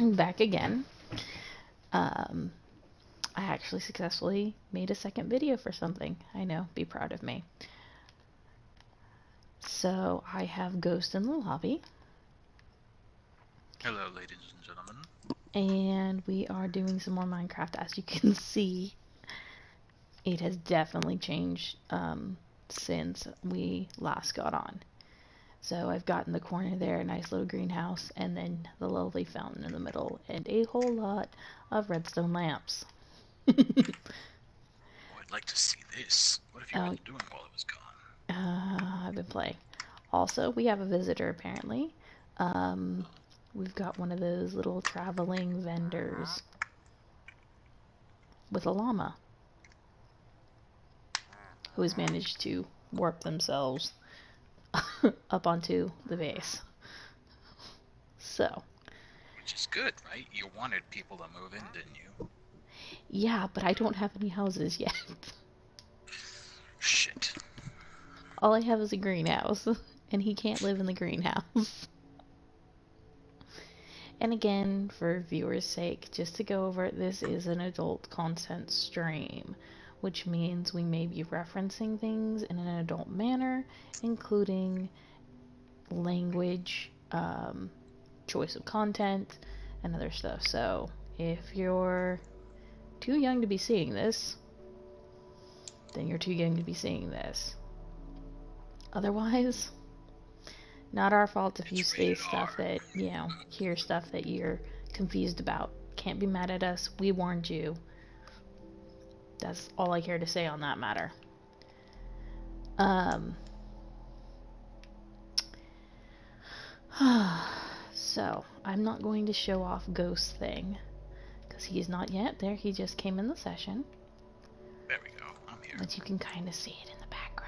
Back again. Um, I actually successfully made a second video for something. I know, be proud of me. So I have Ghost in the lobby. Hello, ladies and gentlemen. And we are doing some more Minecraft. As you can see, it has definitely changed since we last got on. So I've got in the corner there a nice little greenhouse, and then the lovely fountain in the middle, and a whole lot of redstone lamps. Oh, I'd like to see this. What have you Oh, been doing while I was gone? I've been playing. Also, we have a visitor apparently. Um, we've got one of those little traveling vendors with a llama who has managed to warp themselves up onto the base. So, Which is good, right? You wanted people to move in, didn't you? yeah, but I don't have any houses yet. Shit. All I have is a greenhouse, and he can't live in the greenhouse. And again, for viewers' sake, just to go over it, this is an adult content stream, which means we may be referencing things in an adult manner, including language, choice of content, and other stuff. So, if you're too young to be seeing this, then you're too young to be seeing this. Otherwise, not our fault if you It's say rated stuff R. that, hear stuff that you're confused about. Can't be mad at us. We warned you. That's all I care to say on that matter. Um, so, I'm not going to show off Ghost thing, because he's not yet there. He just came in the session. There we go. I'm here. But you can kind of see it in the background.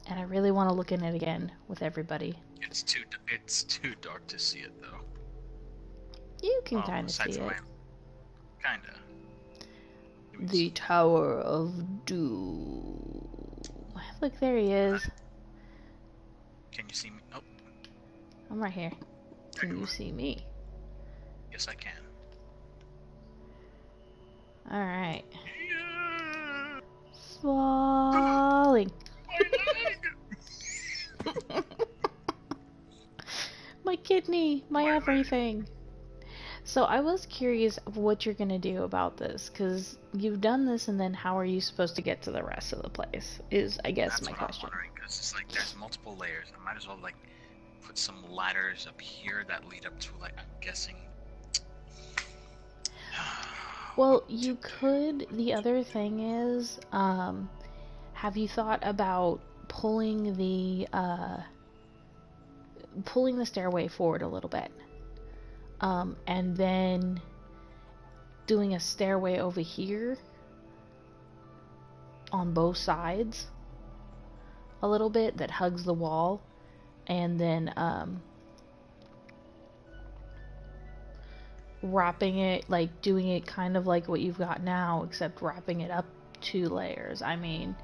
And I really want to look in it again with everybody. It's too dark to see it though. You can kind of see it. Kinda. The Tower of Doom. Look, there he is. Can you see me? Oh. I'm right here. Can you see me? Yes, I can. Alright. Yeah. Falling. My leg. My kidney. My everything. Leg. So I was curious of what you're going to do about this, because you've done this, and then how are you supposed to get to the rest of the place, is, I guess, my question. That's what I'm wondering, because it's like there's multiple layers. I might as well, like, put some ladders up here that lead up to, like, I'm guessing... Well, you could, the other thing is, have you thought about pulling the stairway forward a little bit? And then doing a stairway over here on both sides a little bit that hugs the wall, and then wrapping it, like doing it kind of like what you've got now, except wrapping it up 2 layers. I mean,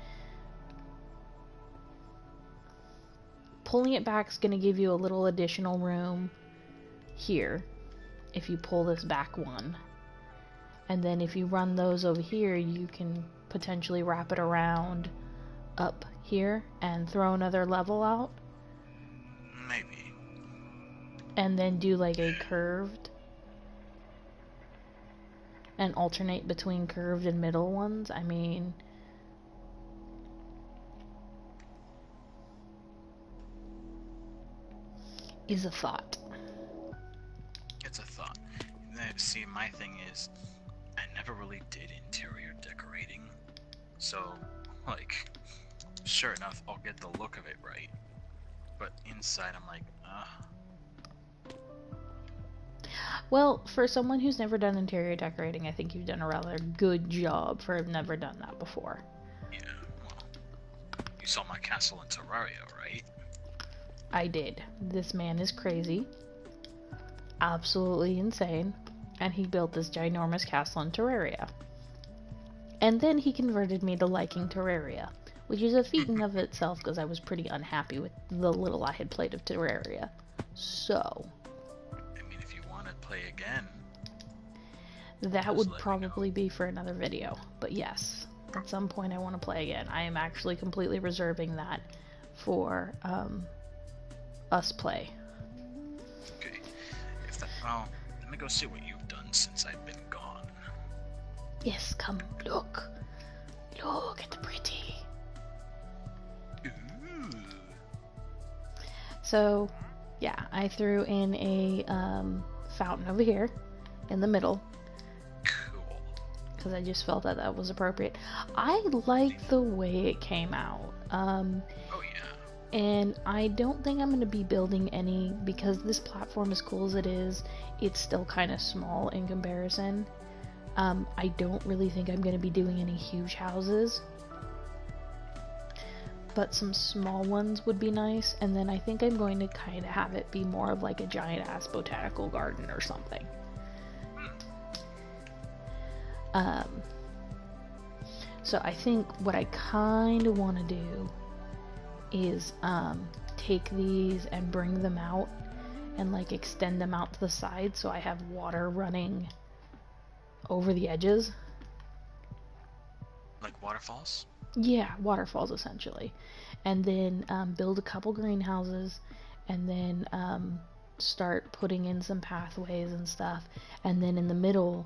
pulling it back is going to give you a little additional room here if you pull this back one, and then if you run those over here, you can potentially wrap it around up here and throw another level out. Maybe. And then do like a curved and alternate between curved and middle ones. I mean, is a thought. It's a thought. See, my thing is, I never really did interior decorating. So, like, sure enough, I'll get the look of it right. But inside, I'm like, Well, for someone who's never done interior decorating, I think you've done a rather good job for never done that before. Yeah, well, you saw my castle in Terraria, right? I did. This man is crazy. Absolutely insane. And he built this ginormous castle in Terraria. And then he converted me to liking Terraria, which is a feat in of itself because I was pretty unhappy with the little I had played of Terraria. So... play again. That Just would let me know. probably be for another video, but yes, at some point I want to play again. I am actually completely reserving that for us play. Okay. If that, well, let me go see what you've done since I've been gone. Yes, come look. Look at the pretty. Ooh. So, yeah, I threw in a fountain over here in the middle Cool. because I just felt that that was appropriate. I like the way it came out. Oh yeah. And I don't think I'm going to be building any, because this platform, as cool as it is, it's still kind of small in comparison. I don't really think I'm going to be doing any huge houses, but some small ones would be nice. And then I think I'm going to kind of have it be more of like a giant ass botanical garden or something. So I think what I kind of want to do is take these and bring them out and like extend them out to the side so I have water running over the edges. Like waterfalls? Yeah, waterfalls essentially. And then build a couple greenhouses and then start putting in some pathways and stuff. And then in the middle,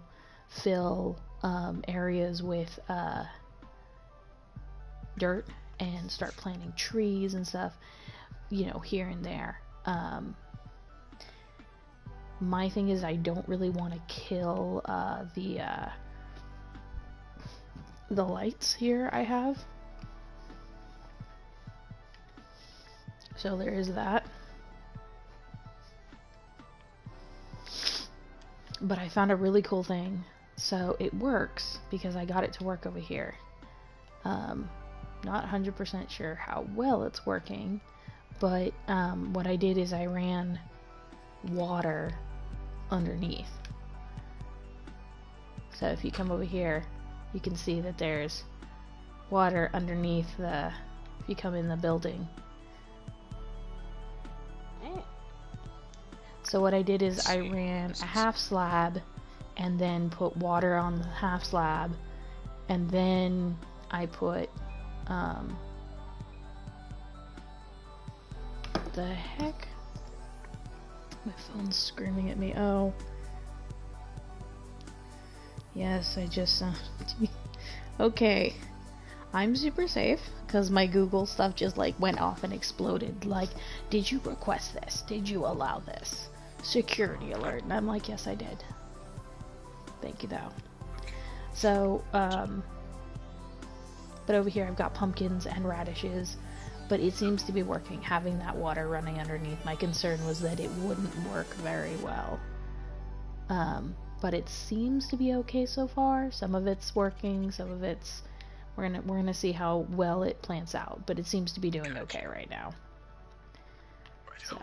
fill areas with dirt and start planting trees and stuff, you know, here and there. My thing is I don't really want to kill the lights here I have. So there is that. But I found a really cool thing. So it works because I got it to work over here. Not 100% sure how well it's working, but what I did is I ran water underneath. So if you come over here, you can see that there's water underneath the, if you come in the building. So what I did is I ran a half slab and then put water on the half slab, and then I put the heck? My phone's screaming at me. Oh. Yes, I just okay. I'm super safe because my Google stuff just like went off and exploded. Like, did you request this? Did you allow this? Security alert. And I'm like, yes, I did. Thank you, though. So, but over here I've got pumpkins and radishes, but it seems to be working, having that water running underneath. My concern was that it wouldn't work very well. But it seems to be okay so far. Some of it's working, some of it's, we're gonna see how well it plants out, but it seems to be doing okay right now. So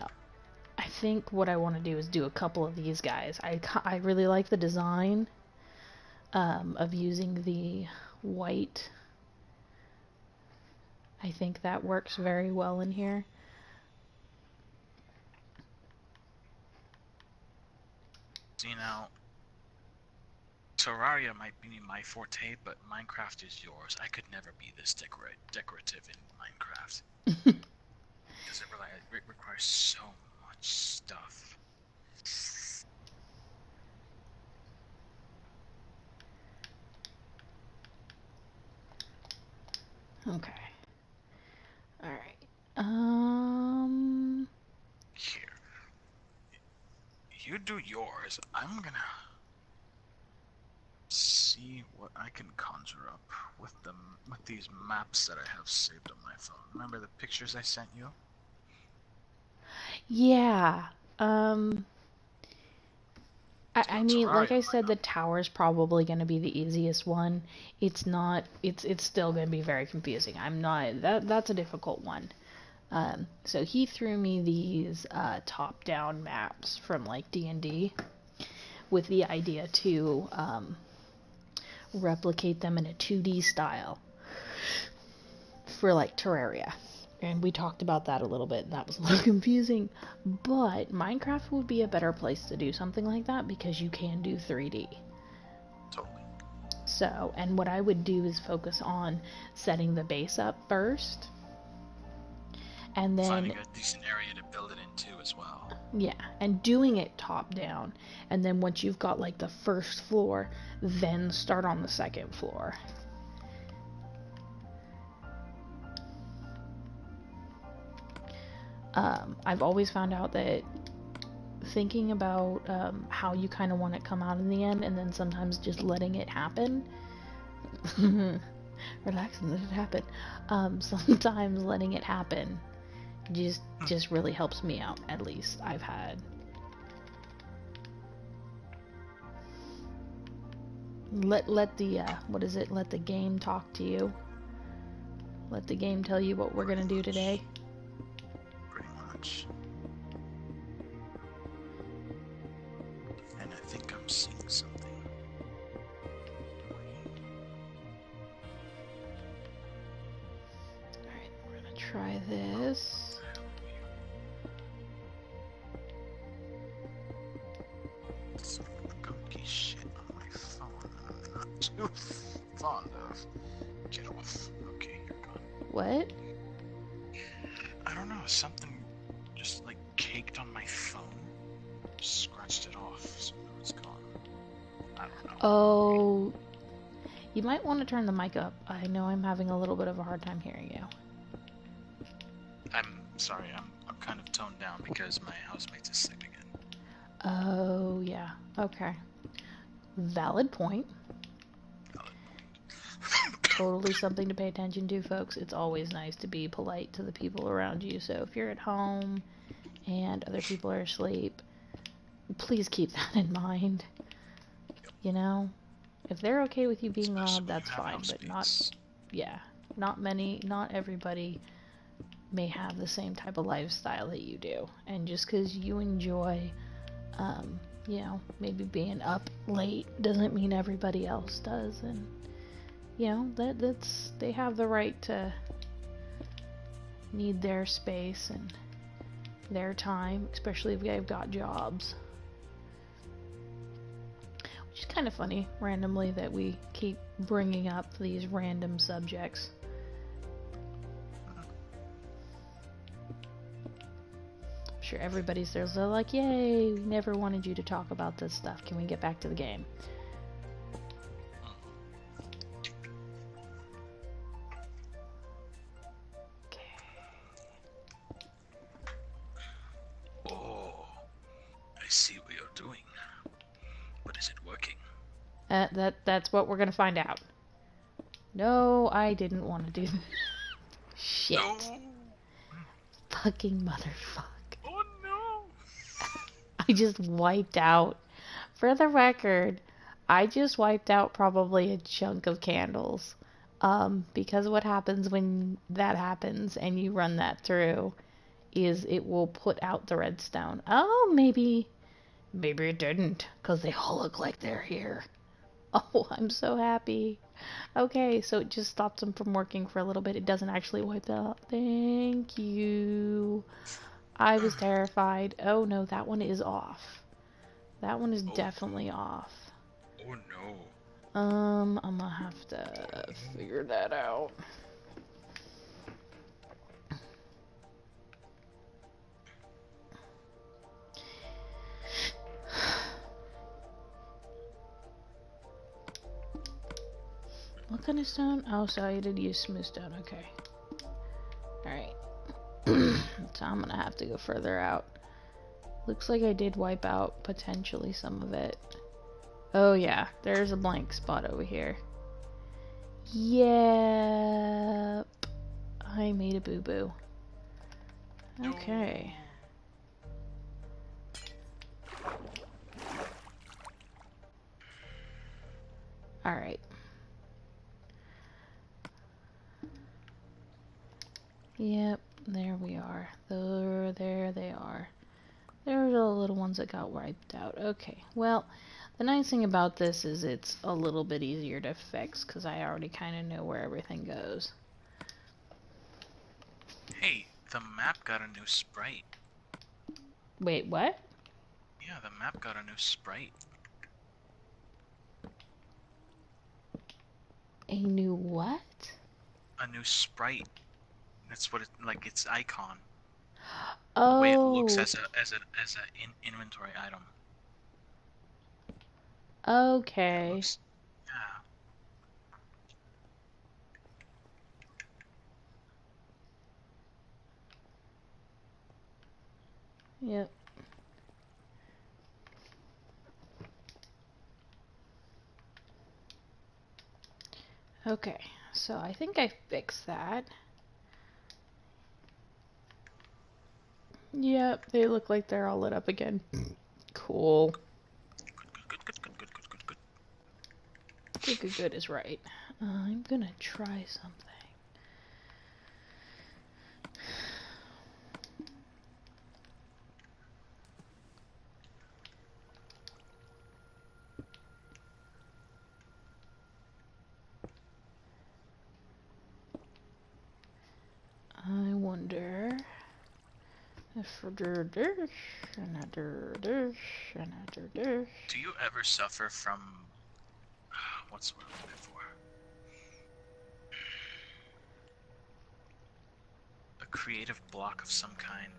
I think what I want to do is do a couple of these guys. I really like the design of using the white. I think that works very well in here. See, now, Terraria might be my forte, but Minecraft is yours. I could never be this decorative in Minecraft. Because it requires so much stuff. Okay. Alright. Here. You do yours. I'm gonna see what I can conjure up with these maps that I have saved on my phone. Remember the pictures I sent you? Yeah. I mean, like I said, the tower's probably going to be the easiest one. It's not, it's still going to be very confusing. That's a difficult one. So he threw me these top-down maps from like D&D with the idea to replicate them in a 2D style for like Terraria. And we talked about that a little bit, and that was a little confusing. But Minecraft would be a better place to do something like that because you can do 3D. Totally. So, and what I would do is focus on setting the base up first. And then finding a decent area to build it into as well. yeah, and doing it top down. And then once you've got like the first floor, then start on the second floor. I've always found out that thinking about how you kind of want it to come out in the end, and then sometimes just letting it happen. Relax and let it happen. Sometimes letting it happen just really helps me out. At least I've had. Let the what is it? Let the game talk to you. Let the game tell you what we're gonna do today. Pretty much. And I think I'm seeing something. Alright, we're gonna try this. Some gunky shit on my phone I'm not too fond of. Get off. Okay, you're gone. What? I don't know, something just like caked on my phone. Scratched it off, so now it's gone. I don't know. Oh, you might want to turn the mic up. I know I'm having a little bit of a hard time hearing you. I'm sorry, I'm kind of toned down because my housemate is sick again. Oh, yeah. Okay. Valid point. Totally something to pay attention to, folks. It's always nice to be polite to the people around you. So if you're at home and other people are asleep, please keep that in mind. You know, if they're okay with you being loud, that's fine. But not everybody may have the same type of lifestyle that you do. And just because you enjoy, you know, maybe being up late doesn't mean everybody else does. And you know, that's they have the right to need their space and their time, especially if they've got jobs. Which is kind of funny, randomly, that we keep bringing up these random subjects. I'm sure everybody's there, so like, yay, we never wanted you to talk about this stuff. Can we get back to the game? I see what you're doing. But is it working? That's what we're gonna find out. No, I didn't want to do that. Shit. No! Fucking motherfuck. Oh no! I just wiped out. For the record, I just wiped out probably a chunk of candles. Because what happens when that happens and you run that through is it will put out the redstone. Oh, maybe it didn't, because they all look like they're here. Oh, I'm so happy. Okay, so it just stops them from working for a little bit. It doesn't actually wipe out. Thank you. I was terrified. Oh no, that one is off. That one is definitely off. Oh no. I'm gonna have to figure that out. What kind of stone? Oh, so I did use smooth stone. Okay. Alright. So I'm gonna have to go further out. Looks like I did wipe out potentially some of it. Oh yeah, there's a blank spot over here. Yep. I made a boo-boo. Okay. Alright. Yep, there we are. There they are. There's all the little ones that got wiped out. Okay, well, the nice thing about this is it's a little bit easier to fix because I already kind of know where everything goes. Hey, the map got a new sprite. Wait, what? Yeah, the map got a new sprite. A new what? A new sprite. That's what it like. Its icon. The way it looks Oh, as a inventory item. It okay. looks. Yeah. Yep. Okay, so I think I fixed that. Yep, they look like they're all lit up again. Cool. Good. Good. Good. Good. Good. Good. Good. Good. Good, good, good is right. I'm gonna try something. I wonder if I do this, and I do this, and I do this. Do you ever suffer from what's the word I'm looking for? A creative block of some kind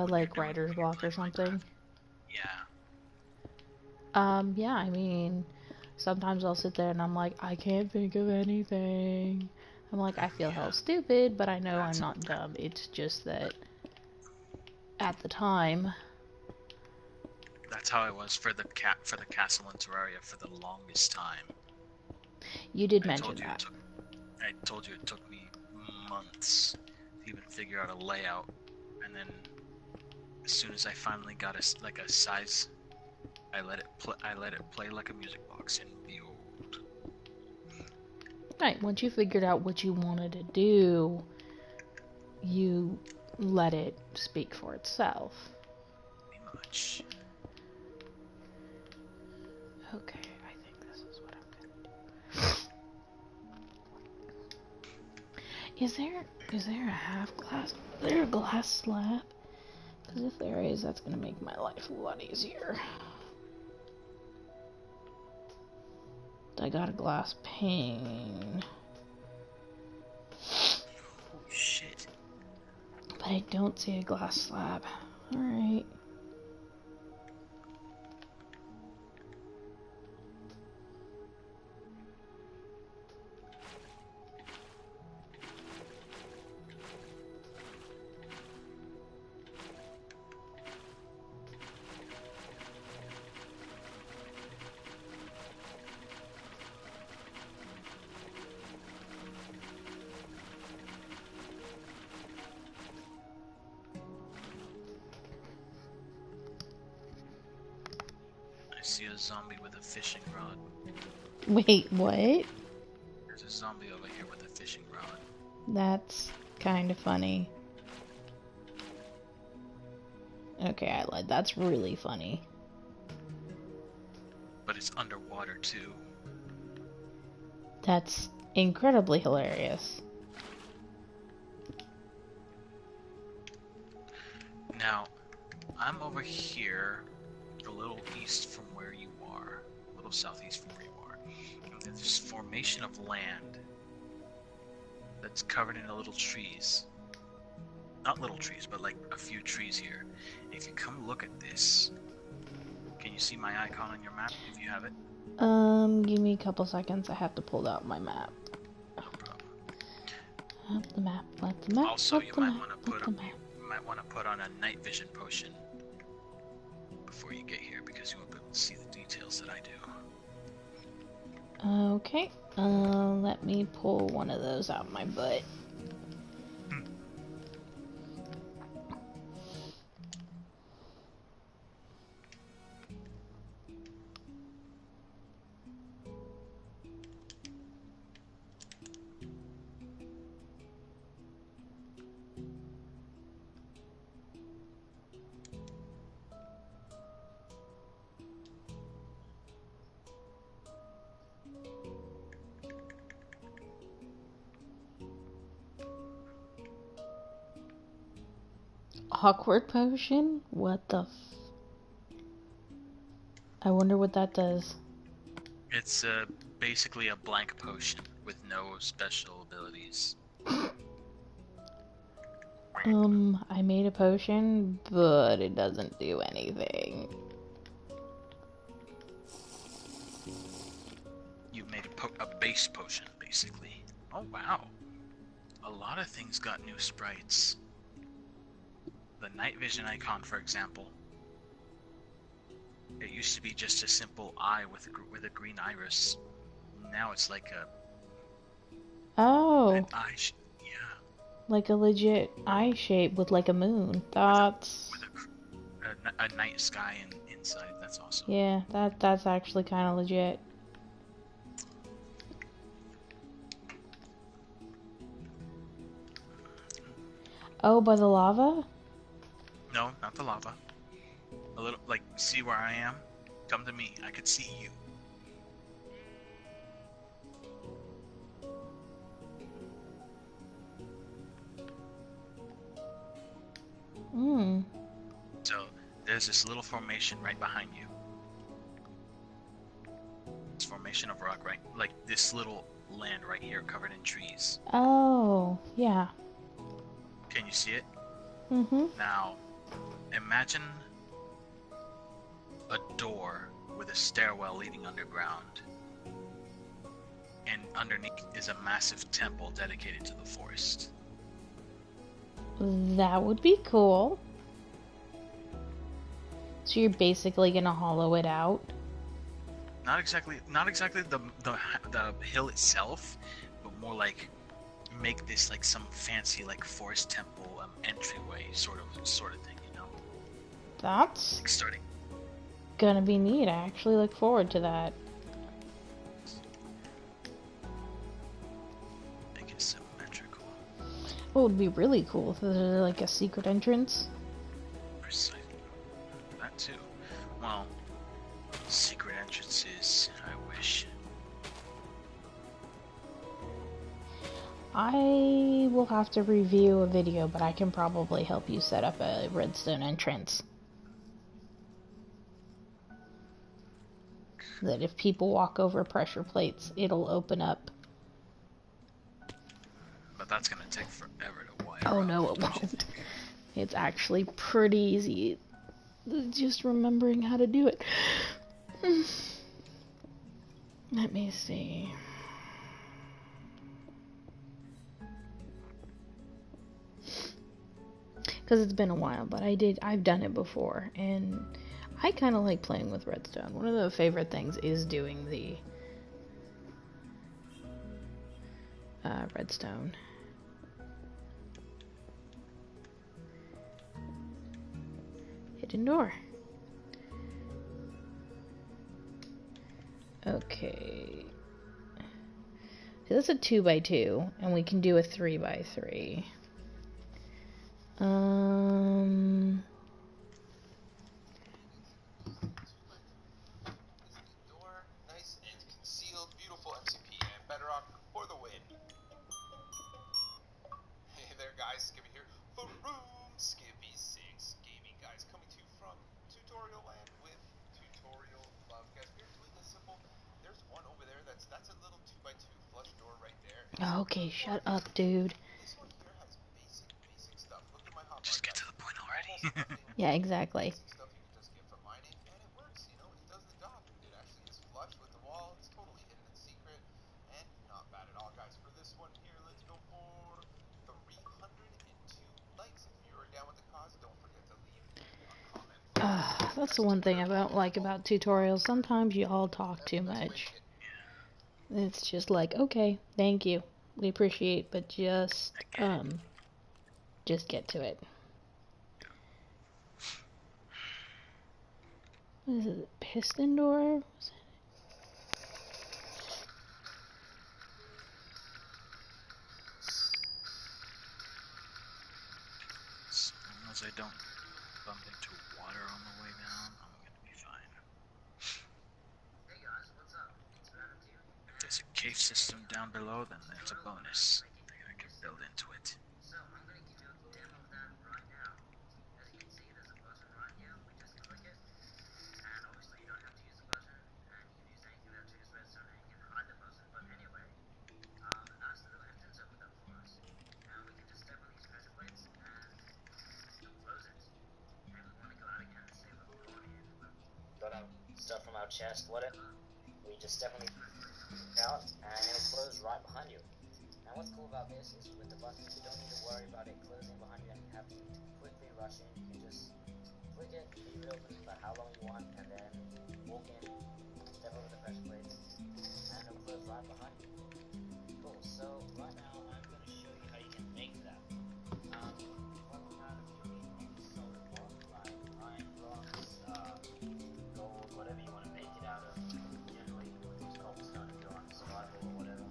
when you're Like doing writer's when you're block or playing something? Minecraft? Yeah. Yeah, I mean, sometimes I'll sit there and I'm like, I can't think of anything. I'm like, I feel hell Yeah. stupid, but I know I'm That's not dumb. It's just that at the time, that's how I was for the castle in Terraria for the longest time. you did I mention told you it that. took I told you it took me months to even figure out a layout, and then as soon as I finally got a size, I let it play like a music box, and behold, Right, once you figured out what you wanted to do, you let it speak for itself. pretty much. Okay, I think this is what I'm gonna do. Is there a half glass? Is there a glass slab? Because if there is, that's gonna make my life a lot easier. I got a glass pane, Holy shit! but I don't see a glass slab. Alright. I see a zombie with a fishing rod. Wait, what? There's a zombie over here with a fishing rod. That's kind of funny. Okay, I lied. That's really funny. But it's underwater too. That's incredibly hilarious. Now, I'm over here, a little east from where you are, a little southeast from where you are. And there's this formation of land that's covered in little trees. Not little trees, but like a few trees here. If you come look at this, can you see my icon on your map if you have it? Give me a couple seconds. I have to pull out my map. No problem. Up the map, let the map, Also, let you the might map, want to let the map. put on a night vision potion before you get here because you won't be able to see the details that I do. Okay. Let me pull one of those out my butt. Awkward potion? What the I wonder what that does. It's basically a blank potion with no special abilities. I made a potion, but it doesn't do anything. You made a base potion, basically. Oh wow. A lot of things got new sprites. The night vision icon, for example. It used to be just a simple eye with a green iris. Now it's like an Oh, eye. Yeah. like a legit eye shape with like a moon. That's With a night sky inside. That's awesome. yeah, that's actually kind of legit. Oh, by the lava? No, not the lava. A little, like, see where I am? Come to me. I could see you. Hmm. So, there's this little formation right behind you. This formation of rock, right? Like, this little land right here covered in trees. Oh, yeah. Can you see it? Mm-hmm. Now, imagine a door with a stairwell leading underground. And underneath is a massive temple dedicated to the forest. That would be cool. So you're basically gonna hollow it out? Not exactly the hill itself, but more like make this like some fancy like forest temple entryway sort of thing, you know? That's Like starting. gonna be neat. I actually look forward to that. Make it symmetrical. What would be really cool if there's like a secret entrance? Precisely. That too. Well, secret entrances, I wish. I will have to review a video, but I can probably help you set up a redstone entrance. That if people walk over pressure plates, it'll open up. But that's gonna take forever to wire Oh up, no, it don't you won't. think? It's actually pretty easy. Just remembering how to do it. Let me see. Because it's been a while, but I've done it before, and I kind of like playing with redstone. One of the favorite things is doing the redstone. Hidden door. Okay. So that's a 2x2, and we can do a 3x3. Nice and concealed, beautiful MCP, and bedrock for the win. Hey there, guys, Skippy here for Room Skippy 6 Gaming, guys, coming to you from Tutorial Land with Tutorial Love. Guys, we're doing this simple. There's one over there that's a little 2x2 flush door right there. Okay, shut up, dude. This one here has basic stuff. Look at my hotbar, Just get guys. to the point already. Almost nothing. Yeah, exactly. Basic stuff you can just get from mining, and it works, you know, it does the job. It actually is flush with the wall, it's totally hidden and secret, and not bad at all, guys. For this one here, let's go for 302 likes. If you're down with the cause, don't forget to leave a comment. That's the one thing about tutorials. Sometimes you all talk too much. It's just like, okay, thank you, we appreciate, but just get to it. What is it? Piston door? As long as I don't bump into water on the way down, I'm gonna be fine. Hey guys, what's up? What's been up to you? If there's a cave system down below, then it's a bonus. I can build into it. So, I'm gonna give you a demo of that right now. our chest, whatever, we just definitely out, and it'll close right behind you. Now what's cool about this is with the button, you don't need to worry about it closing behind you and having to quickly rush in. You can just flick it, leave it open for how long you want, and then walk in, step over the pressure plates, and it'll close right behind you. Cool, so right now I'm going to show you how you can make that. Working out if you need any solid block, like iron blocks, gold, whatever you want to make it out of. Generally you would use cobblestone if you're on survival or whatever.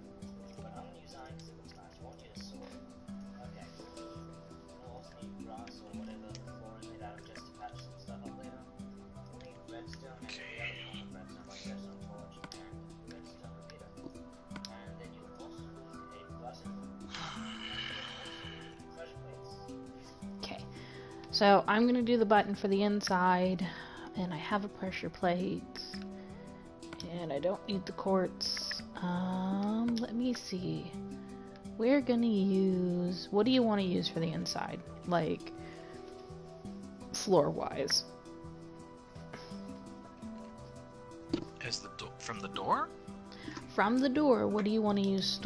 But I'm going to use iron because it looks nice. I want you to sword. Okay. You'll also need grass or whatever the floor is made out of just to patch some stuff up later. You'll need redstone and any other form of redstone like redstone torch and redstone repeater. And then you would also need a button and pressure plates. Okay. So I'm gonna do the button for the inside, and I have a pressure plate, and I don't need the quartz. Let me see. We're gonna use. What do you want to use for the inside? Like, floor-wise. Is the from the door? From the door, what do you want to use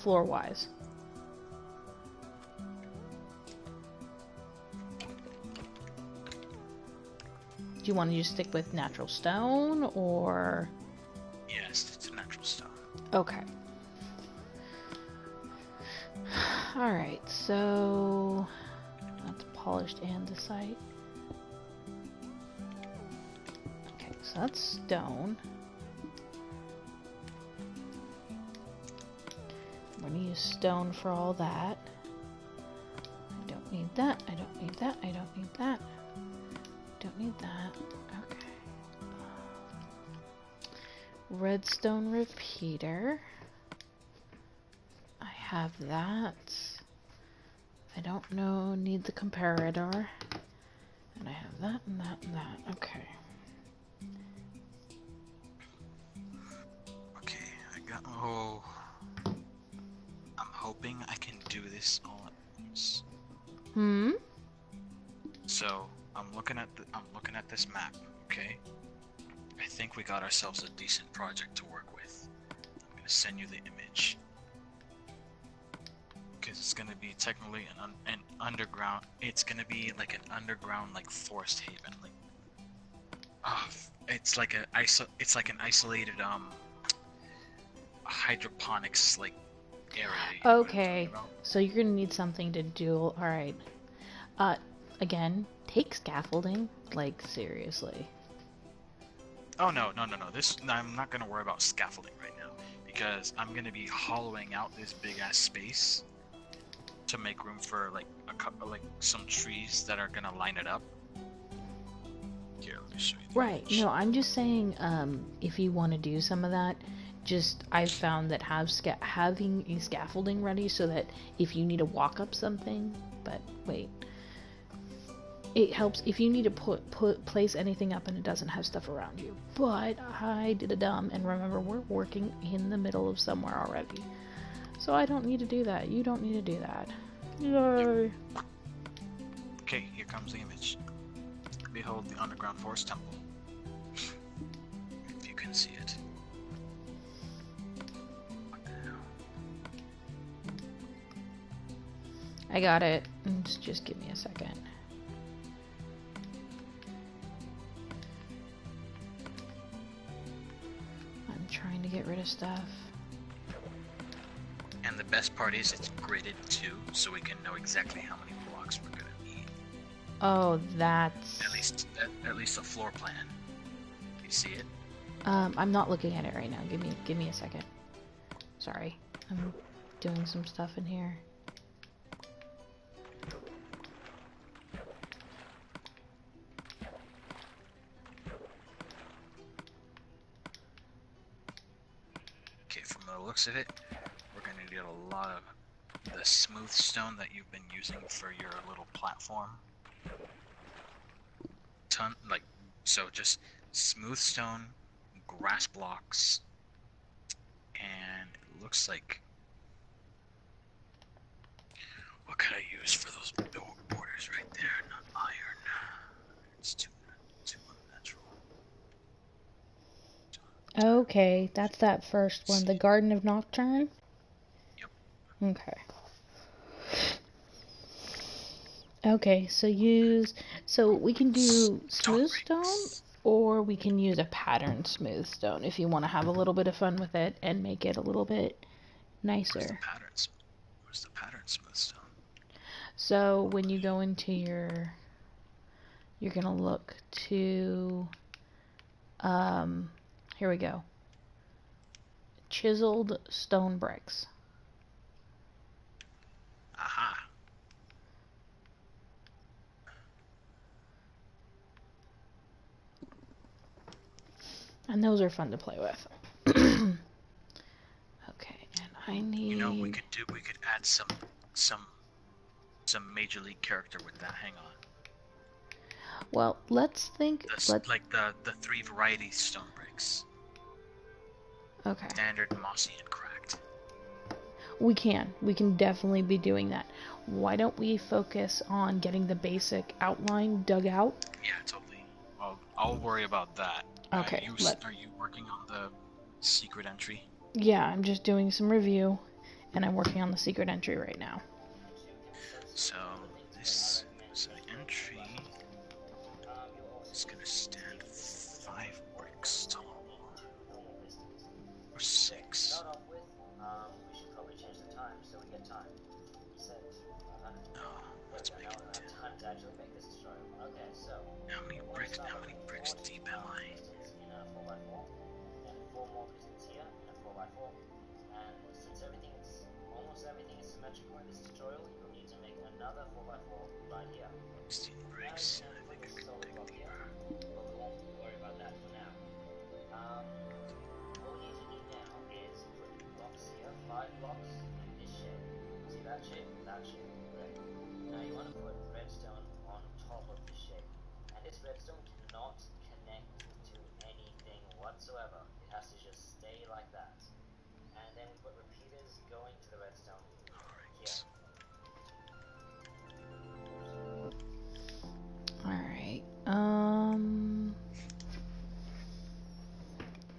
floor-wise? Do you want to just stick with natural stone, or... Yes, it's a natural stone. Okay. Alright, so... that's polished andesite. Okay, so that's stone. I'm gonna use stone for all that. I don't need that, I don't need that, I don't need that. Don't need that. Okay. Redstone repeater. I have that. I don't know, need the comparator. And I have that and that and that. Okay. Okay, I got. Oh, I'm hoping I can do this all at once. So I'm looking at this map. Okay. I think we got ourselves a decent project to work with. I'm gonna send you the image. Because it's gonna be technically an underground. It's gonna be like an underground, like forest haven. Like, it's like an isolated hydroponics like area. You know what I'm Okay. talking about? So you're gonna need something to do. Alright. Again, take scaffolding. Like, seriously. Oh no. I'm not gonna worry about scaffolding right now because I'm gonna be hollowing out this big ass space to make room for like some trees that are gonna line it up. Here, let me show you. Right. No, I'm just saying, if you want to do some of that, just I've found that having a scaffolding ready so that if you need to walk up something, but wait, it helps if you need to place anything up and it doesn't have stuff around you. But I did a dumb, and remember, we're working in the middle of somewhere already, so I don't need to do that. You don't need to do that. Yay! Okay, here comes the image. Behold the underground forest temple. If you can see it. What the hell? I got it. Just give me a second. I'm trying to get rid of stuff. And the best part is it's gridded too, so we can know exactly how many blocks we're gonna need. Oh, that's... At least a floor plan. You see it? I'm not looking at it right now. Give me a second. Sorry. I'm doing some stuff in here. Okay, from the looks of it, we're gonna need a lot of the smooth stone that you've been using for your little platform. So just smooth stone, grass blocks, and it looks like, what could I use for those borders right there? Not iron. It's too unnatural. Okay, that's that first one, the Garden of Nocturne. Yep. Okay. Okay, so we can do smooth stone, bricks. or we can use a patterned smooth stone if you want to have a little bit of fun with it and make it a little bit Where's the nicer. patterns? Where's the pattern smooth stone? So when you go into you're gonna look to, here we go, chiseled stone bricks. Aha. And those are fun to play with. Okay, and I need. You know, we could add some major league character with that. Hang on. Well, let's think. Like the three varieties stone bricks. Okay. Standard, mossy, and cracked. We can definitely be doing that. Why don't we focus on getting the basic outline dug out? Yeah, totally. I'll worry about that. Okay. Are you working on the secret entry? Yeah, I'm just doing some review, and I'm working on the secret entry right now. So this entry is gonna stand 5 bricks tall, or 6. Start off with, we should probably change the time so we get time. Set 100. No, let's make it 10. Time to actually make this tutorial. Okay, so How many bricks deep am I? pistons in a 4x4, and 4 more pistons here in a 4x4. And since almost everything is symmetrical in this tutorial, you'll need to make another 4x4 right here. 16 bricks. I think I can take it deeper. But we won't worry about that for now. What we need to do now is put blocks here, 5 blocks in this shape. See that shape? That shape. Great. Now you want to put redstone on top of this shape. And this redstone cannot connect to anything whatsoever. It has to just stay like that. And then we put repeaters going to the redstone here. Alright.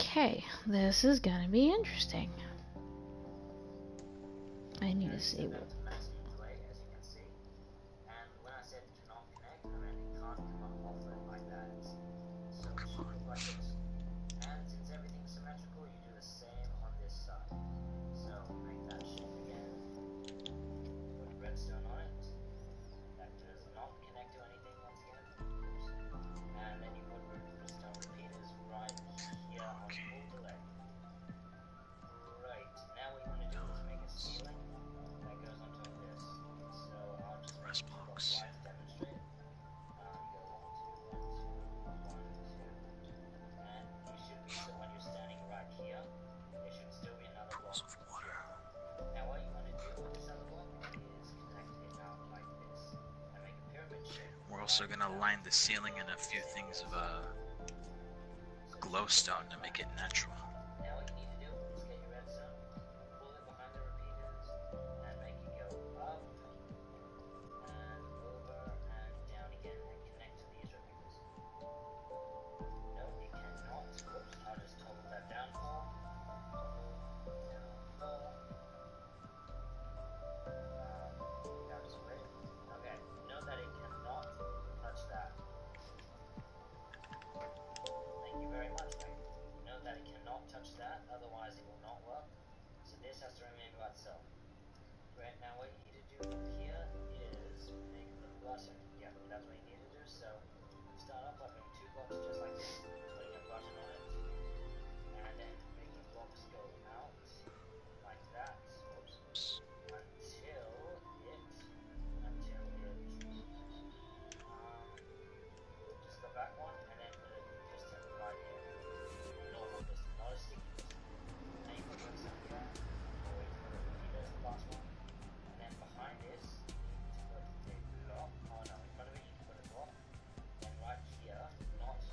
Okay, this is gonna be interesting. I need to see what. Maximum delay, as you can see. And when I said cannot connect, I meant it can't come up off it like that. So it should look like this. And since everything's symmetrical, you do the same on this side. So make that shape again. Put redstone on it. That does not connect to anything once again. And then you put redstone repeaters right here on full delay. Right. Now what you want to do is make a ceiling that goes on top of this. So I'll just make Rest a block blocks. wide to demonstrate. You go 1, 2, 1, 2, 1, 2. And you should be, so when you're standing right here, there should still be another block. Pools of water. Now what you want to do with this other block is connect it out like this. And make a pyramid shape. We're also gonna line the ceiling and a few things of glowstone to make it natural. Now what you need to do is get your redstone, pull it behind the repeaters, and make it go up, and over, and down again, and connect to these repeaters. No, it cannot. Whoops, I'll just toggle that down more. That was weird. Okay, note that it cannot touch that. Thank you very much, mate. Note that it cannot touch that, otherwise it will not work. So this has to remain by itself. Right, now what you need to do here is make the button. Yeah, that's what you need to do. So start off by putting 2 blocks just like this, putting a button on it, and then making blocks go out like that. Oops. Just go back one and then put a piston right here. A normal piston, not a sticky piston. Now you put redstone here, or wait for the repeaters, the last one. And then behind this, you need to put a block. Oh no, in front of it you can put a block. Then right here, not in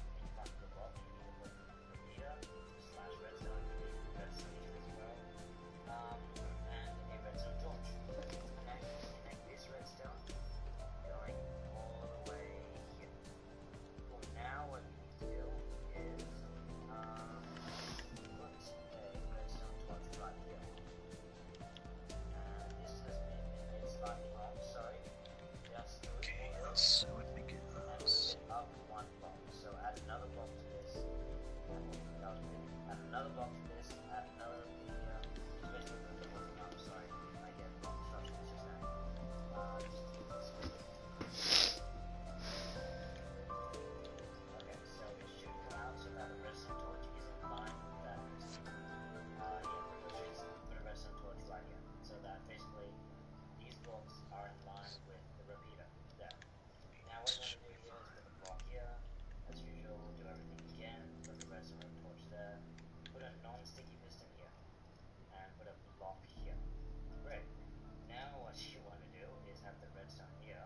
another block for this, add another here. It's basically put the whole thing up. Sorry, I get block instructions just now. Just to get this quickly. Okay, so it should come out so that the redstone torch is in line with that piston. Put a redstone torch right here, so that basically these blocks are in line with the repeater there. Now what you want to do here is put the block here. As usual, do everything again. Put the redstone torch there. Put a non-sticky piston here, and put a block here. Great. Now what you want to do is have the redstone here,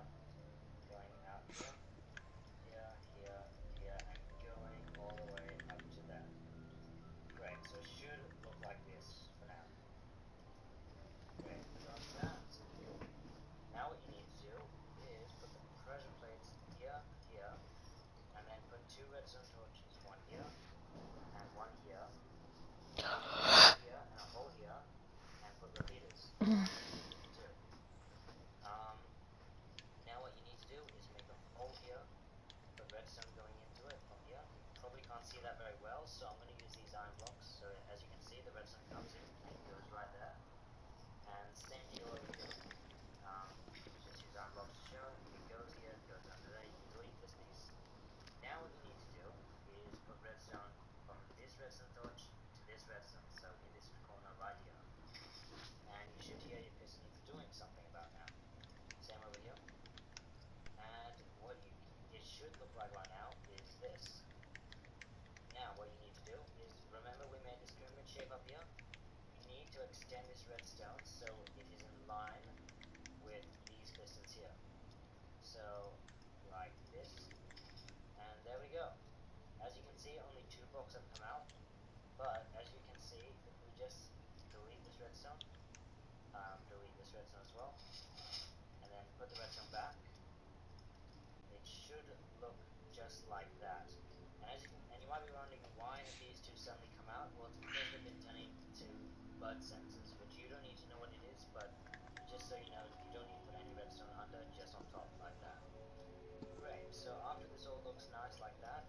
going out here, here, here, here, and going all the way up to there. Great. So it should look like this for now. Great. Got that. Now what you need to do is put the pressure plates here, here, and then put two redstone torches, one here, and one here, here, and a hole here, and put repeaters too. Now what you need to do is make a hole here, put redstone going into it from here. You probably can't see that very well, so I'm going to use these iron blocks. So as you can see, the redstone comes in and goes right there. And same deal over here. Just use iron blocks to show it. It goes here, it goes under there. You can delete this piece. Now what you need to do is put redstone from this redstone torch to this redstone, so in this corner right here. And you should hear your pistons doing something about now. Same over here. And what it should look like right now is this. Now what you need to do is, remember we made this pyramid shape up here? You need to extend this redstone so it is in line with these pistons here. So like this, and there we go. As you can see, only 2 blocks have come out, but as you can see, if we just delete this redstone as well, and then put the redstone back, it should look just like that. And you might be wondering, why have these two suddenly come out? Well, it's because they've been turning to bud sensors, which you don't need to know what it is, but just so you know, you don't need to put any redstone under, just on top like that. Great. So after this all looks nice like that,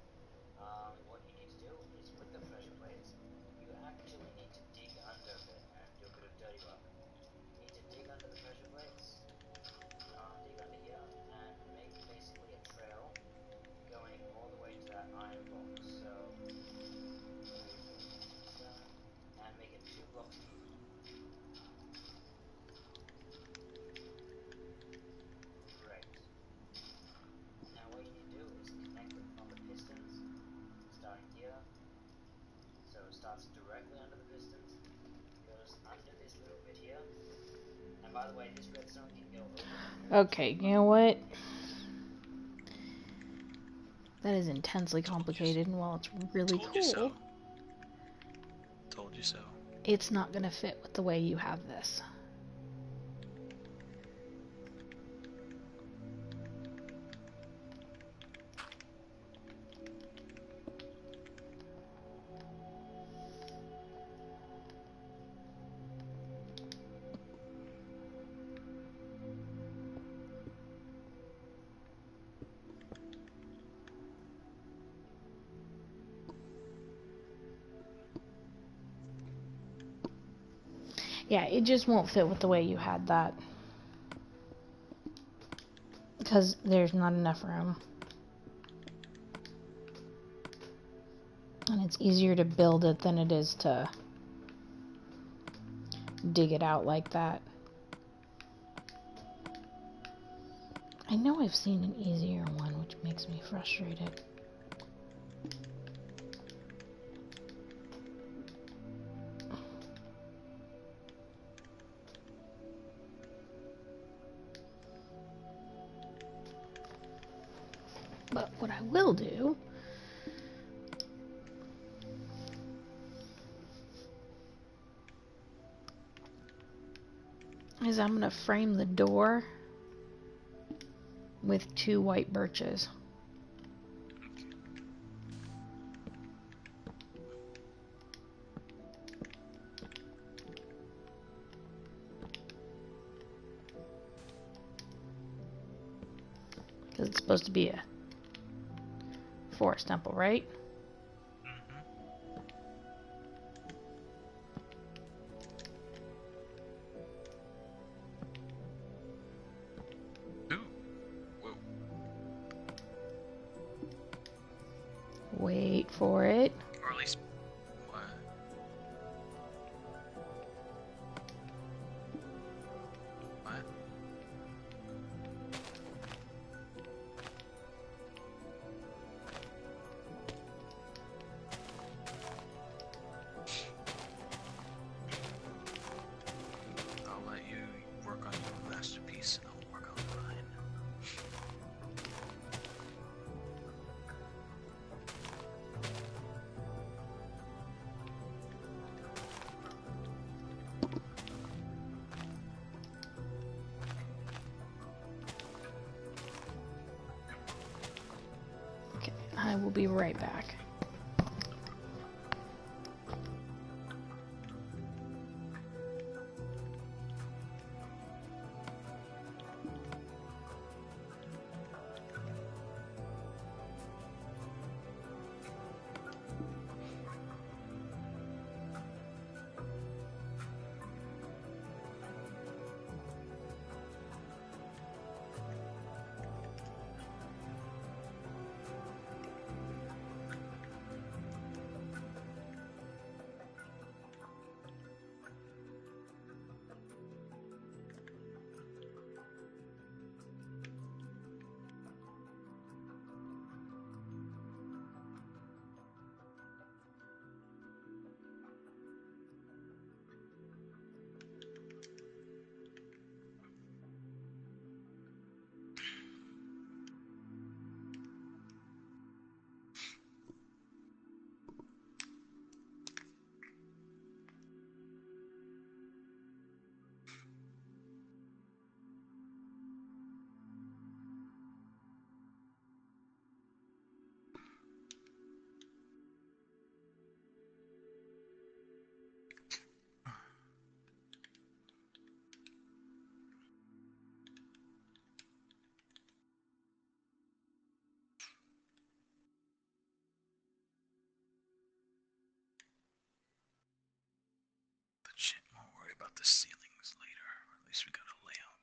what you need to do is with the pressure plates, you actually need to dig under a bit and do a bit of dirty work. You need to dig under the pressure plates, dig under here, and make basically a trail going all the way to that iron block. So, and make it 2 blocks deep. Great. Now what you need to do is connect it from the pistons, starting here. So it starts directly under the pistons, goes under this little bit here. And by the way, this redstone can go over. Okay, you know what? That is intensely complicated, and while it's really Told cool, you so. Told you so. it's not going to fit with the way you have this. Yeah, it just won't fit with the way you had that. Because there's not enough room. And it's easier to build it than it is to dig it out like that. I know I've seen an easier one, which makes me frustrated. But what I will do is I'm going to frame the door with 2 white birches. Because it's supposed to be a forest temple, right? Mm-hmm. for it. Or at least, what? What? I'll let you work on your masterpiece and I'll work on mine. Okay, I will be right back. But shit, we'll worry about the ceilings later. At least we got a layout.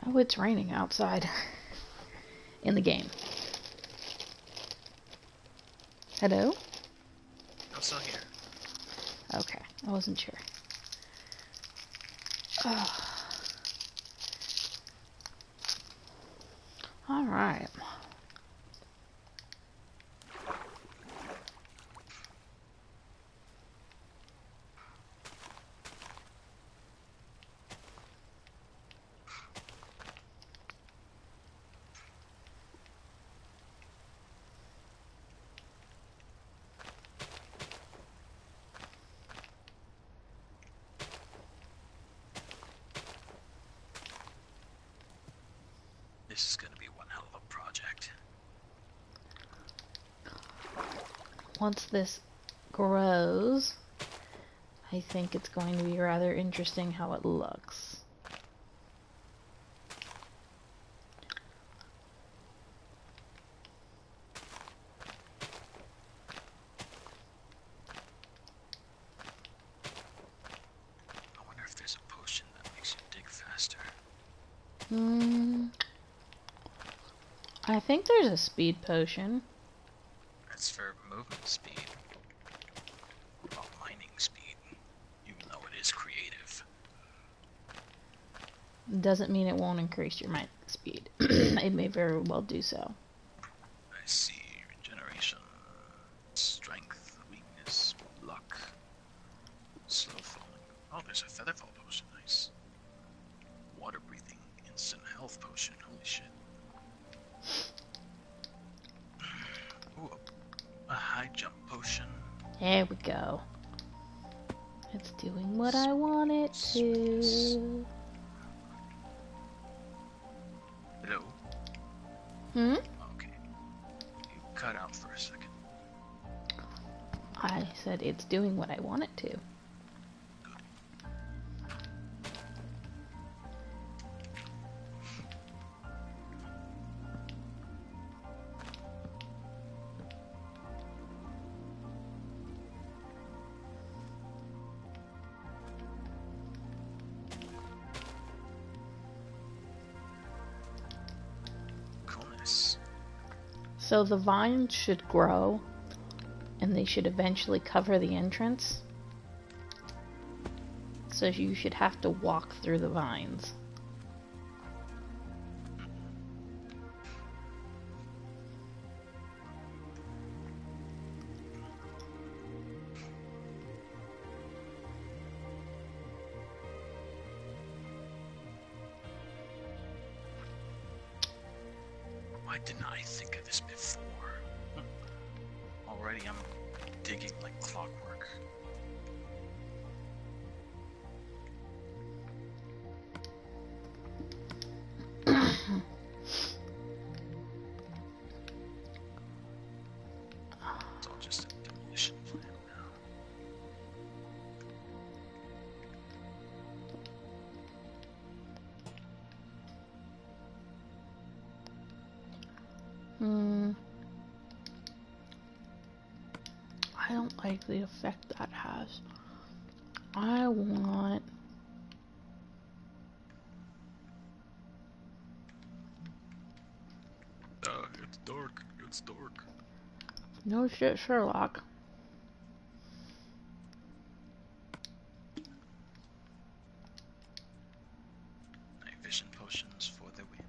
Oh, it's raining outside. In the game. Hello? I'm still here. Okay, I wasn't sure. Alright. This is gonna be one hell of a project. Once this grows, I think it's going to be rather interesting how it looks. I wonder if there's a potion that makes you dig faster. I think there's a speed potion. That's for movement speed. What about mining speed? Even though it is creative. Doesn't mean it won't increase your mining speed. It may very well do so. I see. Regeneration, strength, weakness, luck, slow falling. Oh, there's a featherfall potion. Nice. Water breathing, instant health potion. Holy shit. Ooh, a high jump potion. There we go. It's doing what I want it to. Hello? Okay. You cut out for a second. I said it's doing what I want it to. Coolness. So the vines should grow, and they should eventually cover the entrance. So you should have to walk through the vines. Why didn't I think of this before? Already I'm digging like clockwork. It's all just a demolition plan now. I don't like the effect that has. I want... It's dark. It's dark. No shit, Sherlock. Night vision potions for the win.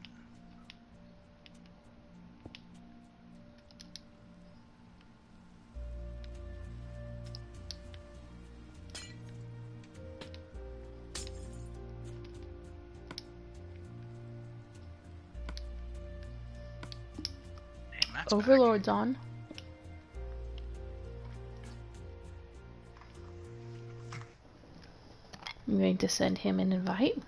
Hey, Matt's back. Overlord's on. I'm going to send him an invite.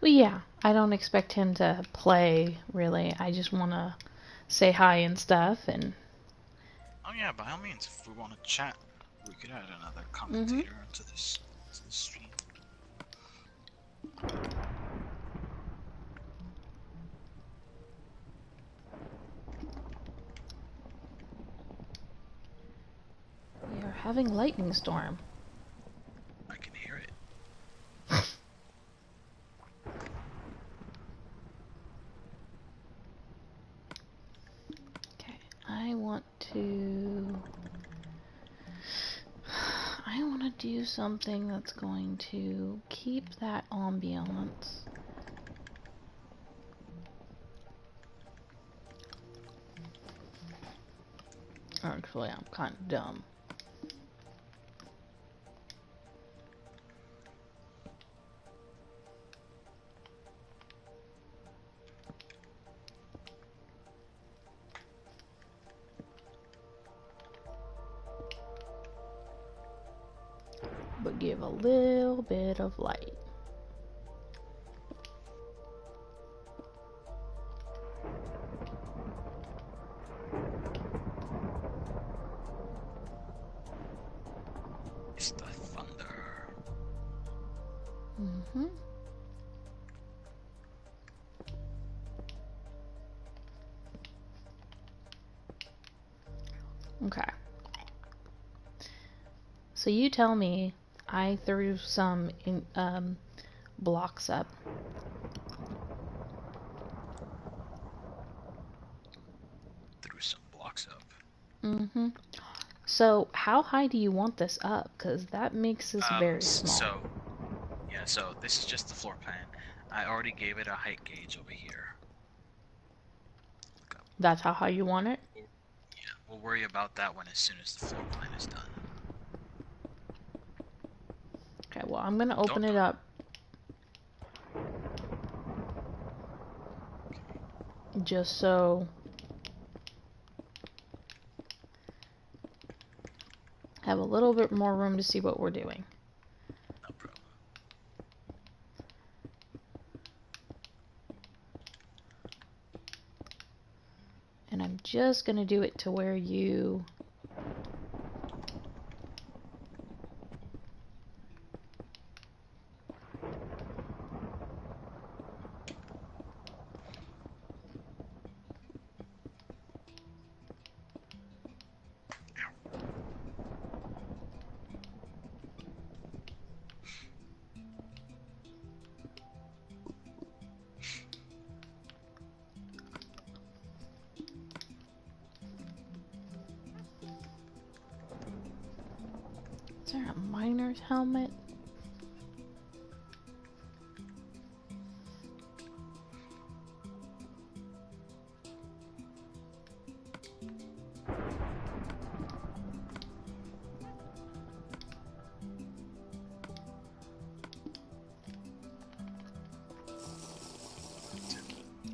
Well, yeah, I don't expect him to play, really. I just want to say hi and stuff, and... Oh yeah, by all means, if we want to chat, we could add another commentator to this stream. having lightning storm. I can hear it. Okay, I want to do something that's going to keep that ambiance. Actually, I'm kind of dumb. But give a little bit of light. It's the thunder. Mm-hmm. Okay. So you tell me I threw some blocks up. Threw some blocks up. Mm-hmm. So how high do you want this up? Because that makes this very small. So this is just the floor plan. I already gave it a height gauge over here. Look up. That's how high you want it? Yeah, we'll worry about that one as soon as the floor plan is done. Okay, well, I'm going to open it up. Just so have a little bit more room to see what we're doing. No problem. And I'm just going to do it to where you... Is there a miner's helmet?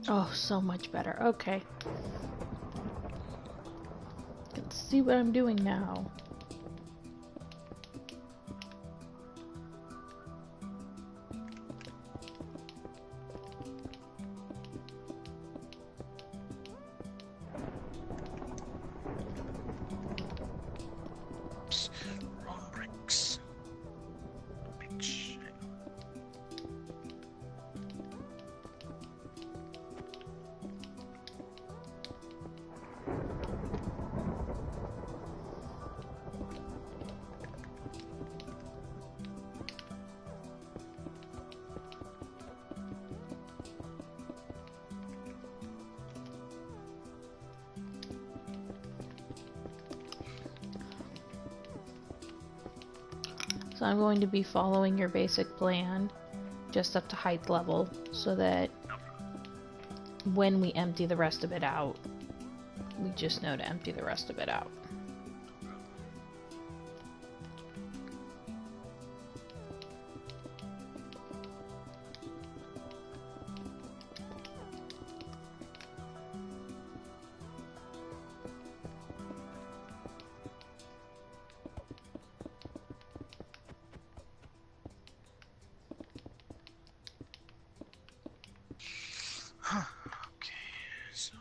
Oh, so much better. Okay. Can see what I'm doing now. Oops. Wrong bricks. Bitch. Hang on. So I'm going to be following your basic plan, just up to height level, so that when we empty the rest of it out, we just know to empty the rest of it out. Okay, so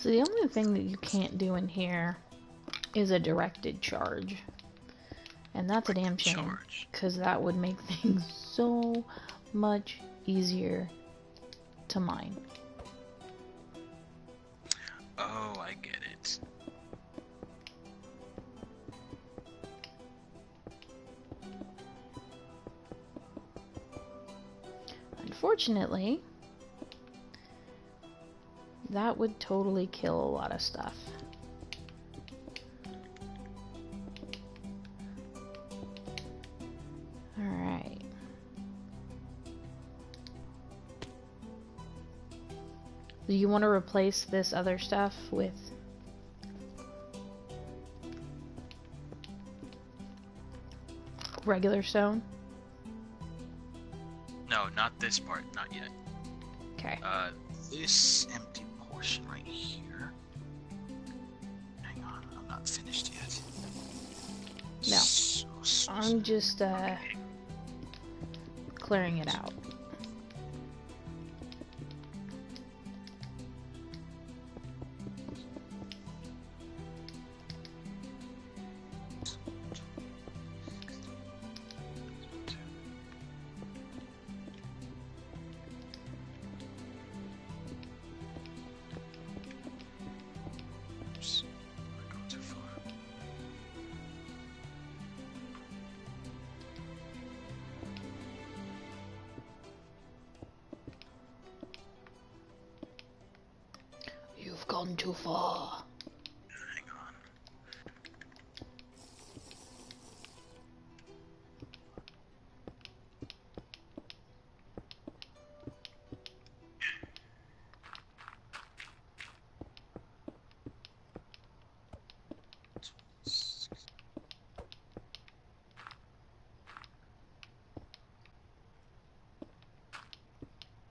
So the only thing that you can't do in here is a directed charge. And that's a damn shame. Charge. Because that would make things so much easier to mine. Oh, I get it. Unfortunately, that would totally kill a lot of stuff. Alright. Do you want to replace this other stuff with regular stone? No, not this part, not yet. Okay. This empty portion right here. Hang on, I'm not finished yet. No. So I'm just clearing it out. Oops, I go too far. You've gone too far. Hang on.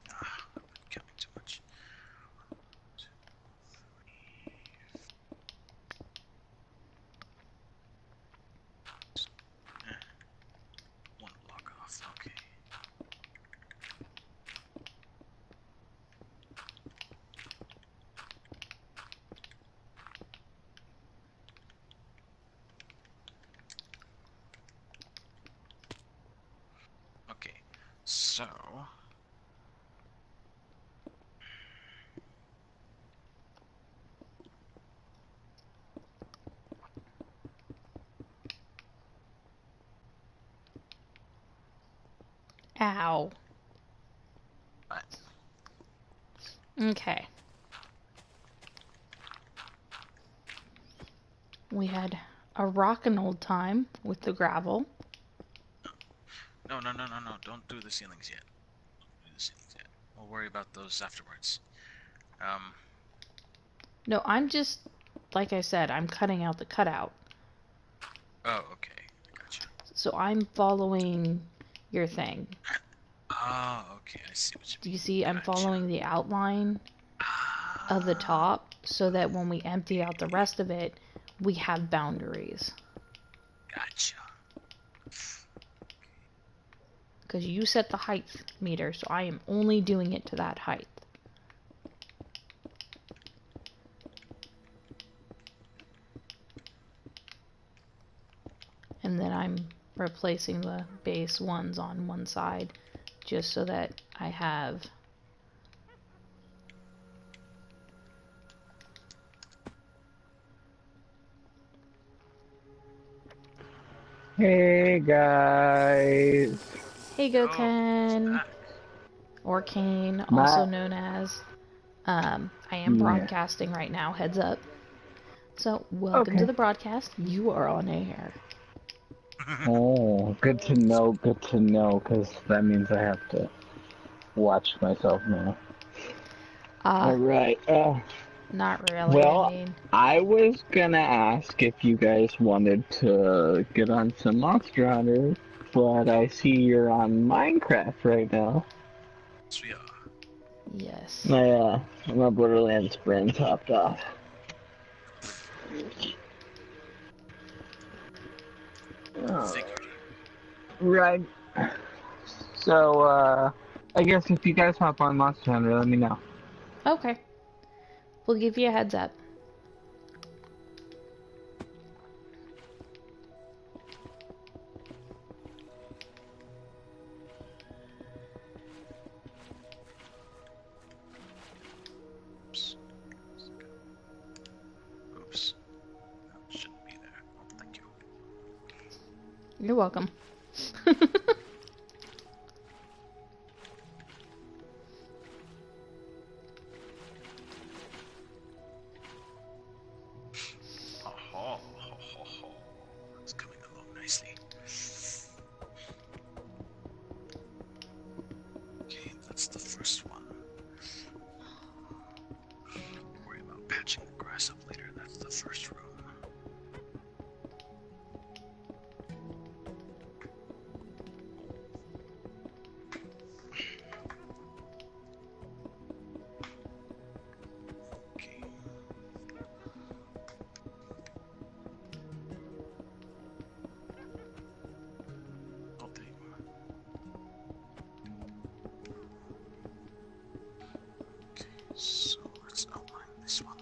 I've been counting too much. One block off, okay. Okay, so Ow. Right. Okay. We had a rockin' old time with the gravel. No, don't do the ceilings yet. Don't do the ceilings yet. We'll worry about those afterwards. No, I'm just, like I said, I'm cutting out the cutout. Oh, okay. I gotcha. So I'm following your thing. Oh, okay. I see what you Do mean. you see I'm Gotcha. following the outline of the top so that when we empty out the rest of it, we have boundaries. Gotcha. Because you set the height meter, so I am only doing it to that height. And then I'm replacing the base ones on one side just so that I have Hey guys. Hey Oh, Goken, back. or Kane, My also known as. I am yeah. broadcasting right now, heads up. So, welcome to Okay. the broadcast. You are on air. Oh, good to know, because that means I have to watch myself now. Alright, Not really, I well, mean. I was gonna ask if you guys wanted to get on some Monster Hunter, but I see you're on Minecraft right now. Yes, we are. Yes. My Borderlands friends hopped off. Figured. Right. So, I guess if you guys hop on Monster Hunter, let me know. Okay. We'll give you a heads up. Oops. Oops. That shouldn't be there. Oh, thank you. You're welcome. Ho ho ho ho ho. It's coming along nicely. Okay, that's the first one. Worry about patching the grass up later. That's the first room. Okay. Oh, dang. Okay, so let's outline this one.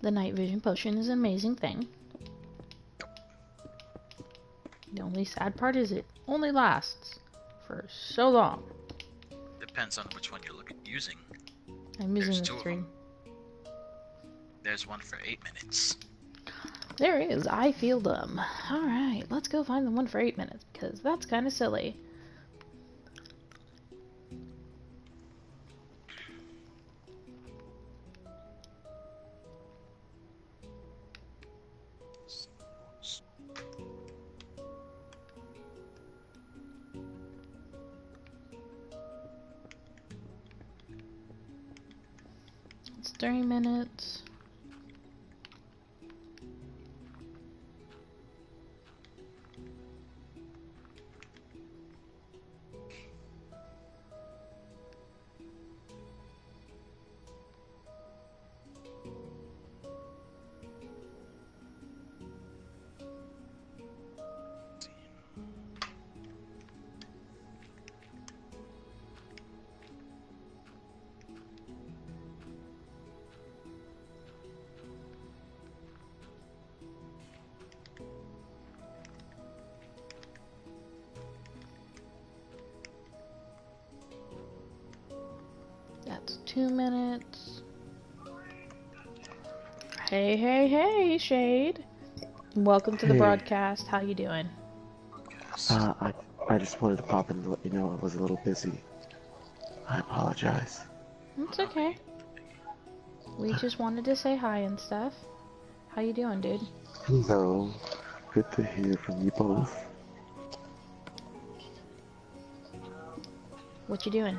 The night vision potion is an amazing thing. The only sad part is it only lasts for so long. Depends on which one you're using. I'm using There's the two of 3. them. There's one for 8 minutes. There is. I feel them. Alright, let's go find the one for 8 minutes, because that's kind of silly. It's 3 minutes. That's 2 minutes. Hey, hey, hey, Shade. Welcome to the Hey. broadcast. How you doing? Yes. I just wanted to pop in to let you know I was a little busy. I apologize. It's okay. We just wanted to say hi and stuff. How you doing, dude? Hello. Good to hear from you both. What you doing?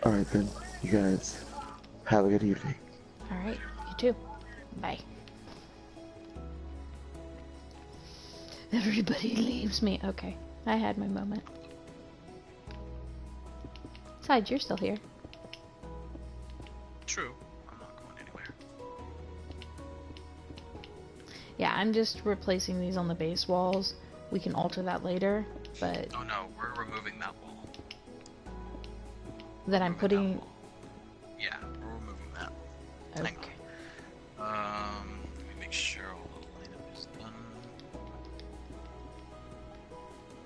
Alright then, you guys have a good evening. Alright, you too. Bye. Everybody leaves me. Okay, I had my moment. Besides, you're still here. True. I'm not going anywhere. Yeah, I'm just replacing these on the base walls. We can alter that later, but Oh no, we're removing that wall. then I'm Removing that putting... wall. Yeah, we're removing that. Hang Okay. on. Let me make sure all the lineup is done.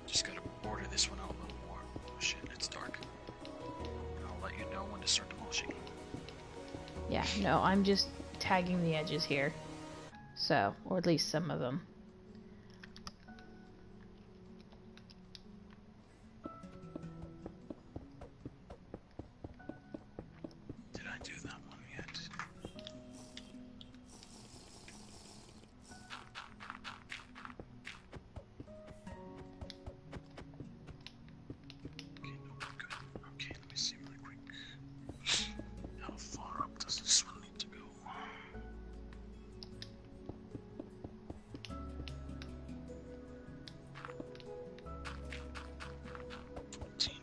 Just gotta border this one out a little more. Oh shit, it's dark. And I'll let you know when to start demolishing. Yeah, no, I'm just tagging the edges here. So, or at least some of them. Did I do that one yet? Okay, no, we're good. Okay, let me see really quick. How far up does this one need to go? 14.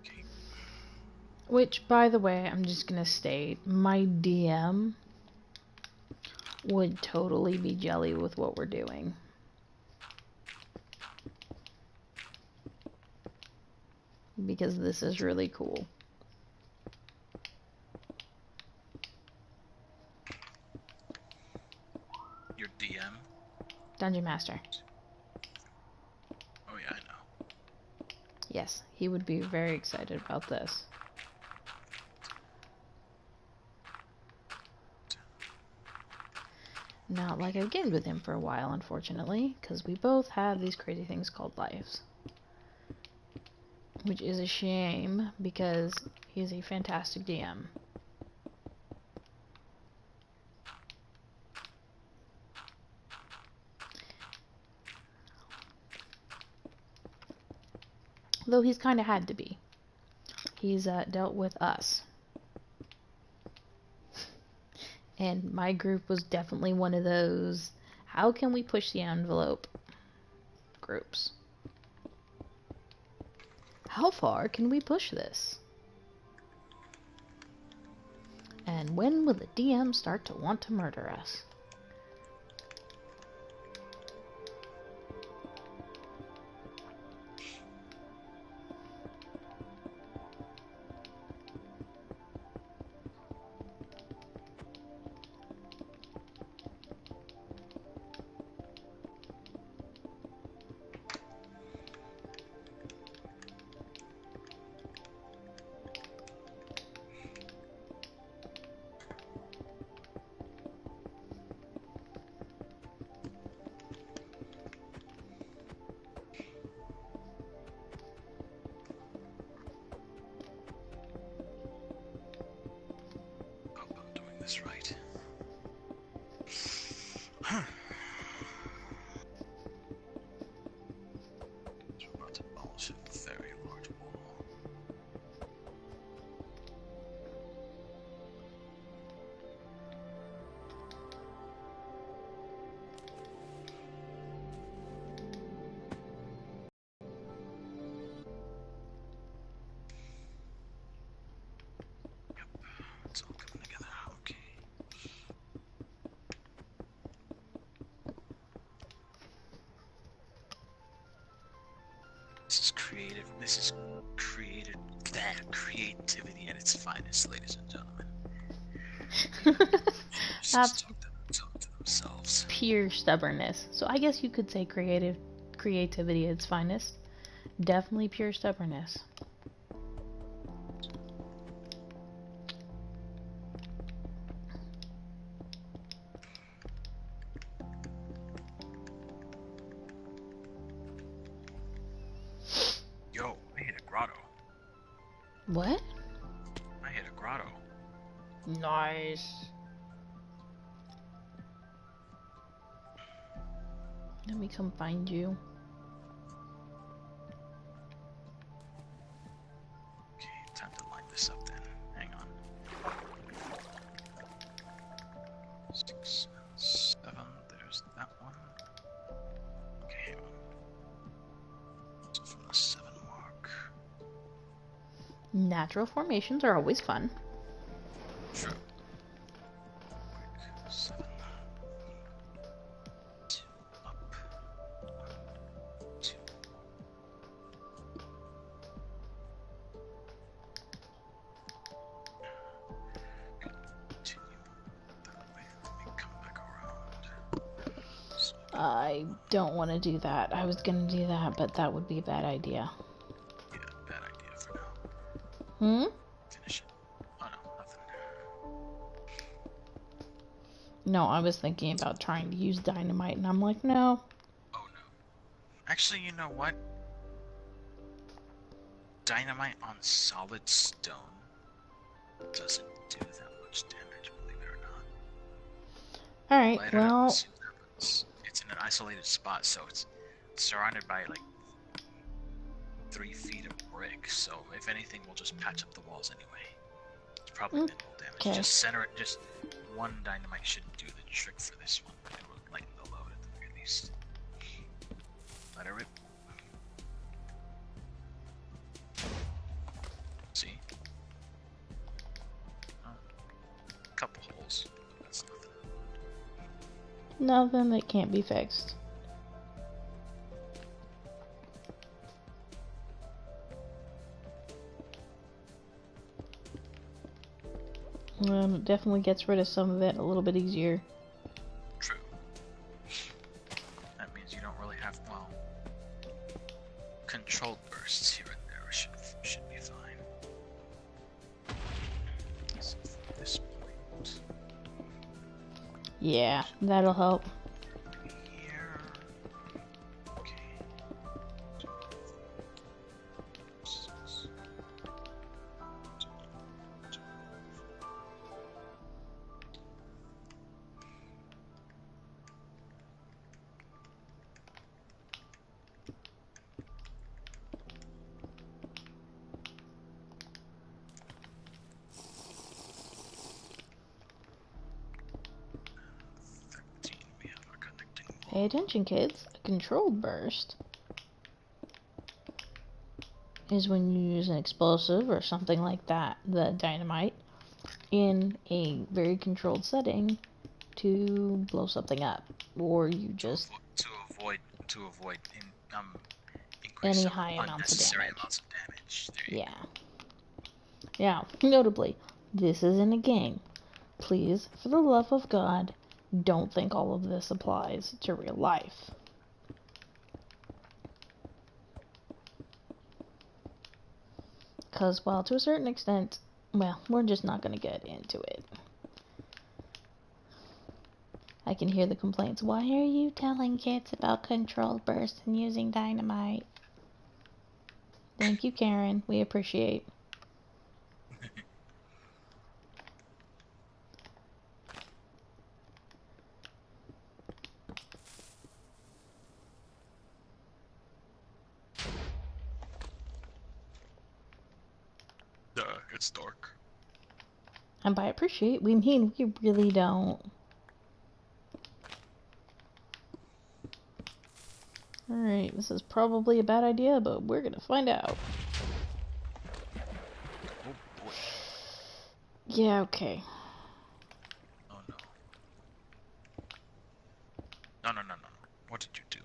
Okay. Which, by the way, I'm just gonna state, my DM would totally be jelly with what we're doing. Because this is really cool. Your DM? Dungeon Master. Oh yeah, I know. Yes, he would be very excited about this. Not like I've gamed with him for a while, unfortunately, because we both have these crazy things called lives. Which is a shame, because he's a fantastic DM. Though he's kind of had to be. He's dealt with us. And my group was definitely one of those, how can we push the envelope groups? How far can we push this? And when will the DM start to want to murder us? Hope I'm doing this right. Huh. So we're about to demolish a very large wall. Yep, it's all coming together. Okay. This is creative. This is creative. That creativity at its finest, ladies and gentlemen. Just That's talk to themselves. pure stubbornness. So I guess you could say creativity at its finest. Definitely pure stubbornness. Yo, I hit a grotto. What? I hit a grotto. Nice. Let me come find you. Okay, time to line this up then. Hang on. 6 and 7. There's that one. Okay, hang on. So from the 7 mark. Natural formations are always fun. Sure. Quick. 7. 2 up. 1, 2. Good. I don't want to do that. I was gonna do that, but that would be a bad idea. Yeah, bad idea for now. Hmm? Finish it. Oh no, nothing. No, I was thinking about trying to use dynamite, and I'm like, no. Oh no. Actually, you know what? Dynamite on solid stone doesn't do that much damage, believe it or not. Alright, Light it up well, and see what happens. It's in an isolated spot, so it's surrounded by like 3 feet of brick, so if anything, we'll just patch up the walls anyway. It's probably minimal damage. okay. Just center it, just one dynamite shouldn't do the trick for this one. It will lighten the load at the very least. Let it rip. See? Oh, couple holes. That's nothing. Nothing that can't be fixed. It definitely gets rid of some of it a little bit easier. True. That means you don't really have, well, controlled bursts here and there should be fine. So from this point Yeah, that'll help. here. Okay. 6. We have our connecting wall. Pay attention, kids. A controlled burst is when you use an explosive or something like that, the dynamite, in a very controlled setting to blow something up, or you just to avoid any increase of high amounts of unnecessary damage. amounts of damage. There you Yeah. Now, notably, this isn't a game. Please, for the love of God, don't think all of this applies to real life. Because, well, to a certain extent, well, we're just not going to get into it. I can hear the complaints. Why are you telling kids about controlled bursts and using dynamite? Thank you, Karen. We appreciate. It's dark. And by appreciate, we mean we really don't. Alright, this is probably a bad idea, but we're gonna find out. Oh boy. Yeah, okay. Oh no. No. What did you do?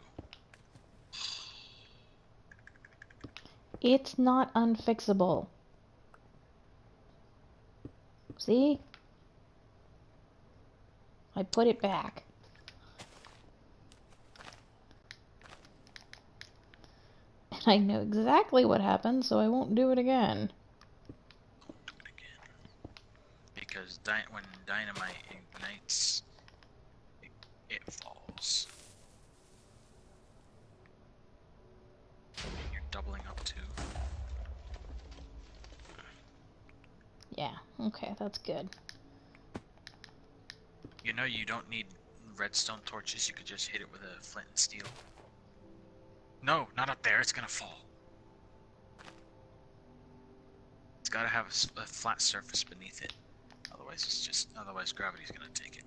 It's not unfixable. See? I put it back. And I know exactly what happened, so I won't do it again. Don't do it again. Because when dynamite ignites, it falls. And you're doubling up too. Yeah, okay, that's good. You know you don't need redstone torches, you could just hit it with a flint and steel. No, not up there, it's gonna fall. It's gotta have a flat surface beneath it. Otherwise gravity's gonna take it.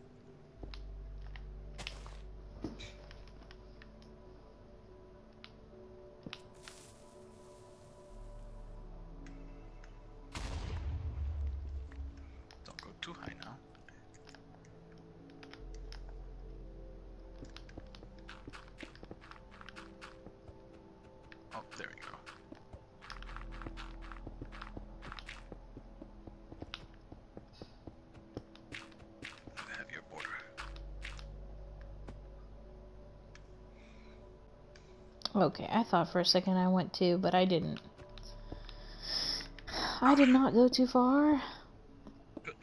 Don't go too high now. Oh, there we go. Have your Okay, I thought for a second I went too, but I didn't. I did not go too far. Good.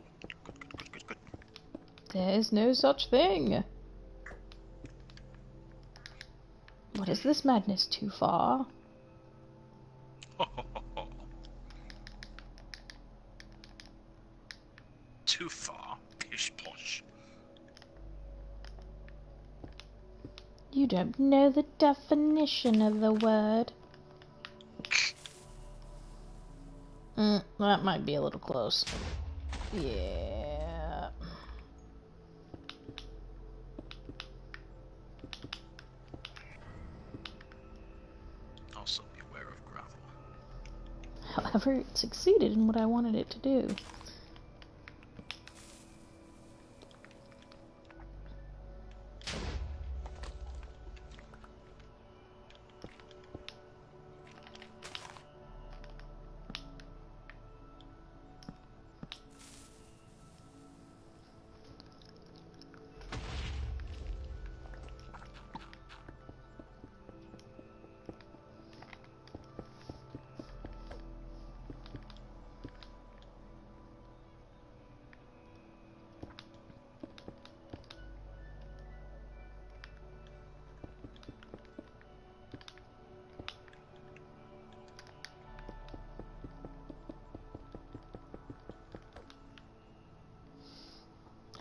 Good. There's no such thing. What is this madness too far? Ho, ho, ho, ho. Too far. Pish posh. You don't know the definition of the word. That might be a little close. Yeah. Also beware of gravel. However, it succeeded in what I wanted it to do.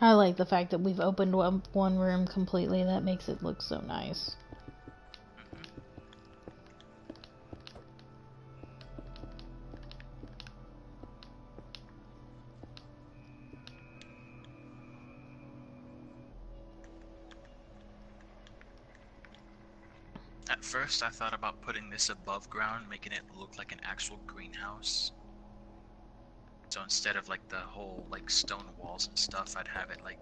I like the fact that we've opened one room completely. That makes it look so nice. At first, I thought about putting this above ground, making it look like an actual greenhouse. So instead of like the whole like stone walls and stuff, I'd have it like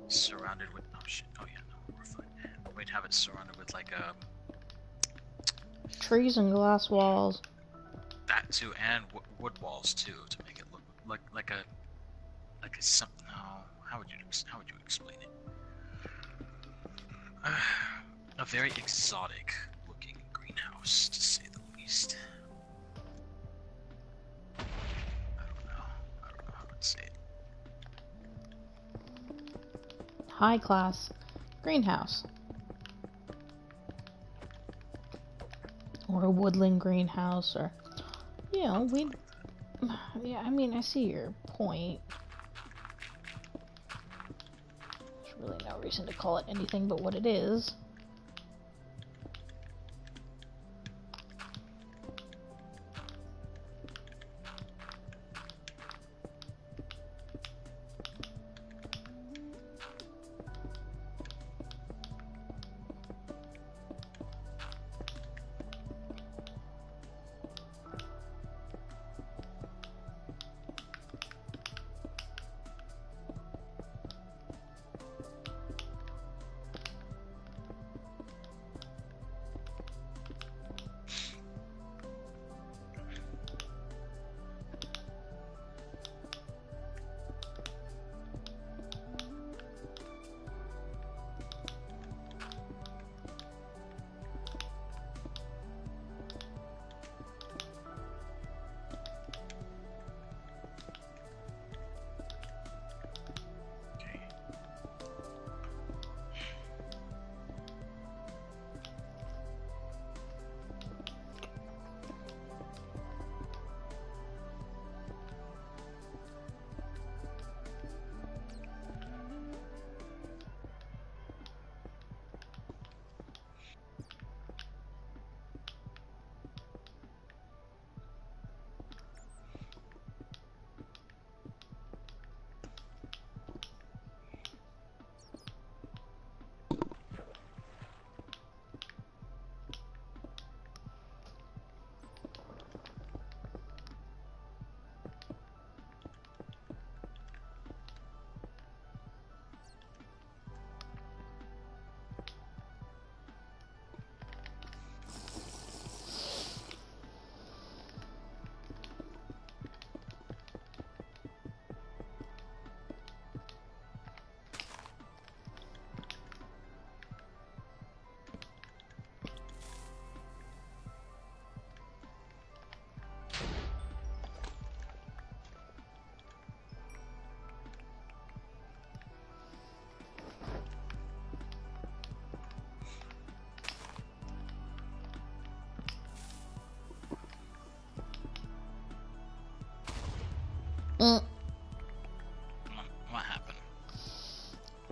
surrounded with. Oh shit! Oh yeah, no, we're fine. We'd have it surrounded with like Trees and glass walls. that too, and wood walls too, to make it look like a some. No, how would you explain it? A very exotic looking greenhouse, to say the least. I don't know how to say it. High class greenhouse. Or a woodland greenhouse, or, you know, we. Yeah, I mean, I see your point. There's really no reason to call it anything but what it is.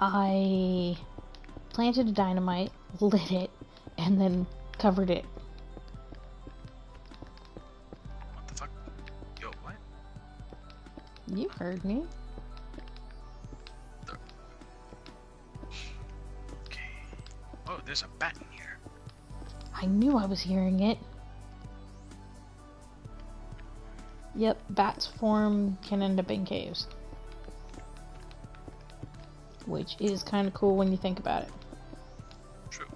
I planted a dynamite, lit it, and then covered it. What the fuck? Yo, what? You heard me. Okay. Oh, there's a bat in here. I knew I was hearing it. Yep, bats can end up in caves. Which is kind of cool when you think about it. True.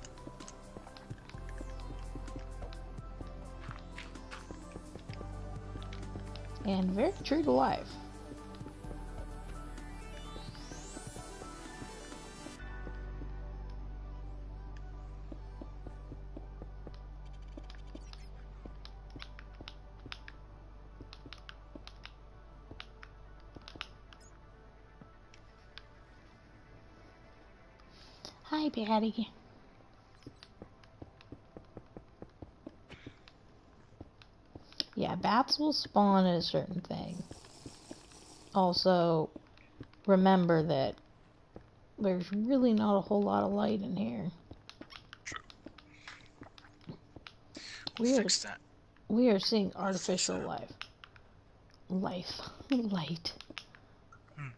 And very true to life. Hi, Patty. Yeah, bats will spawn at a certain thing. Also, remember that there's really not a whole lot of light in here. True. We are Fix that. we are seeing artificial life. Light. Hmm.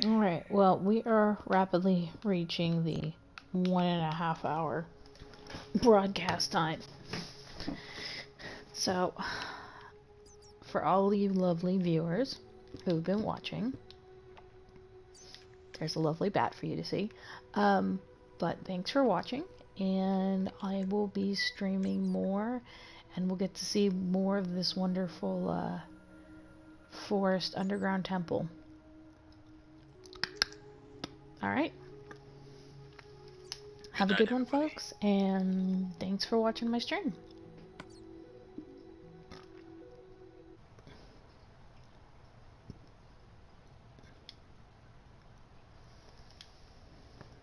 Alright, well, we are rapidly reaching the 1.5 hour broadcast time. So, for all you lovely viewers who've been watching, there's a lovely bat for you to see. But thanks for watching, and I will be streaming more, and we'll get to see more of this wonderful forest underground temple. Alright. Have a good one, folks, and thanks for watching my stream.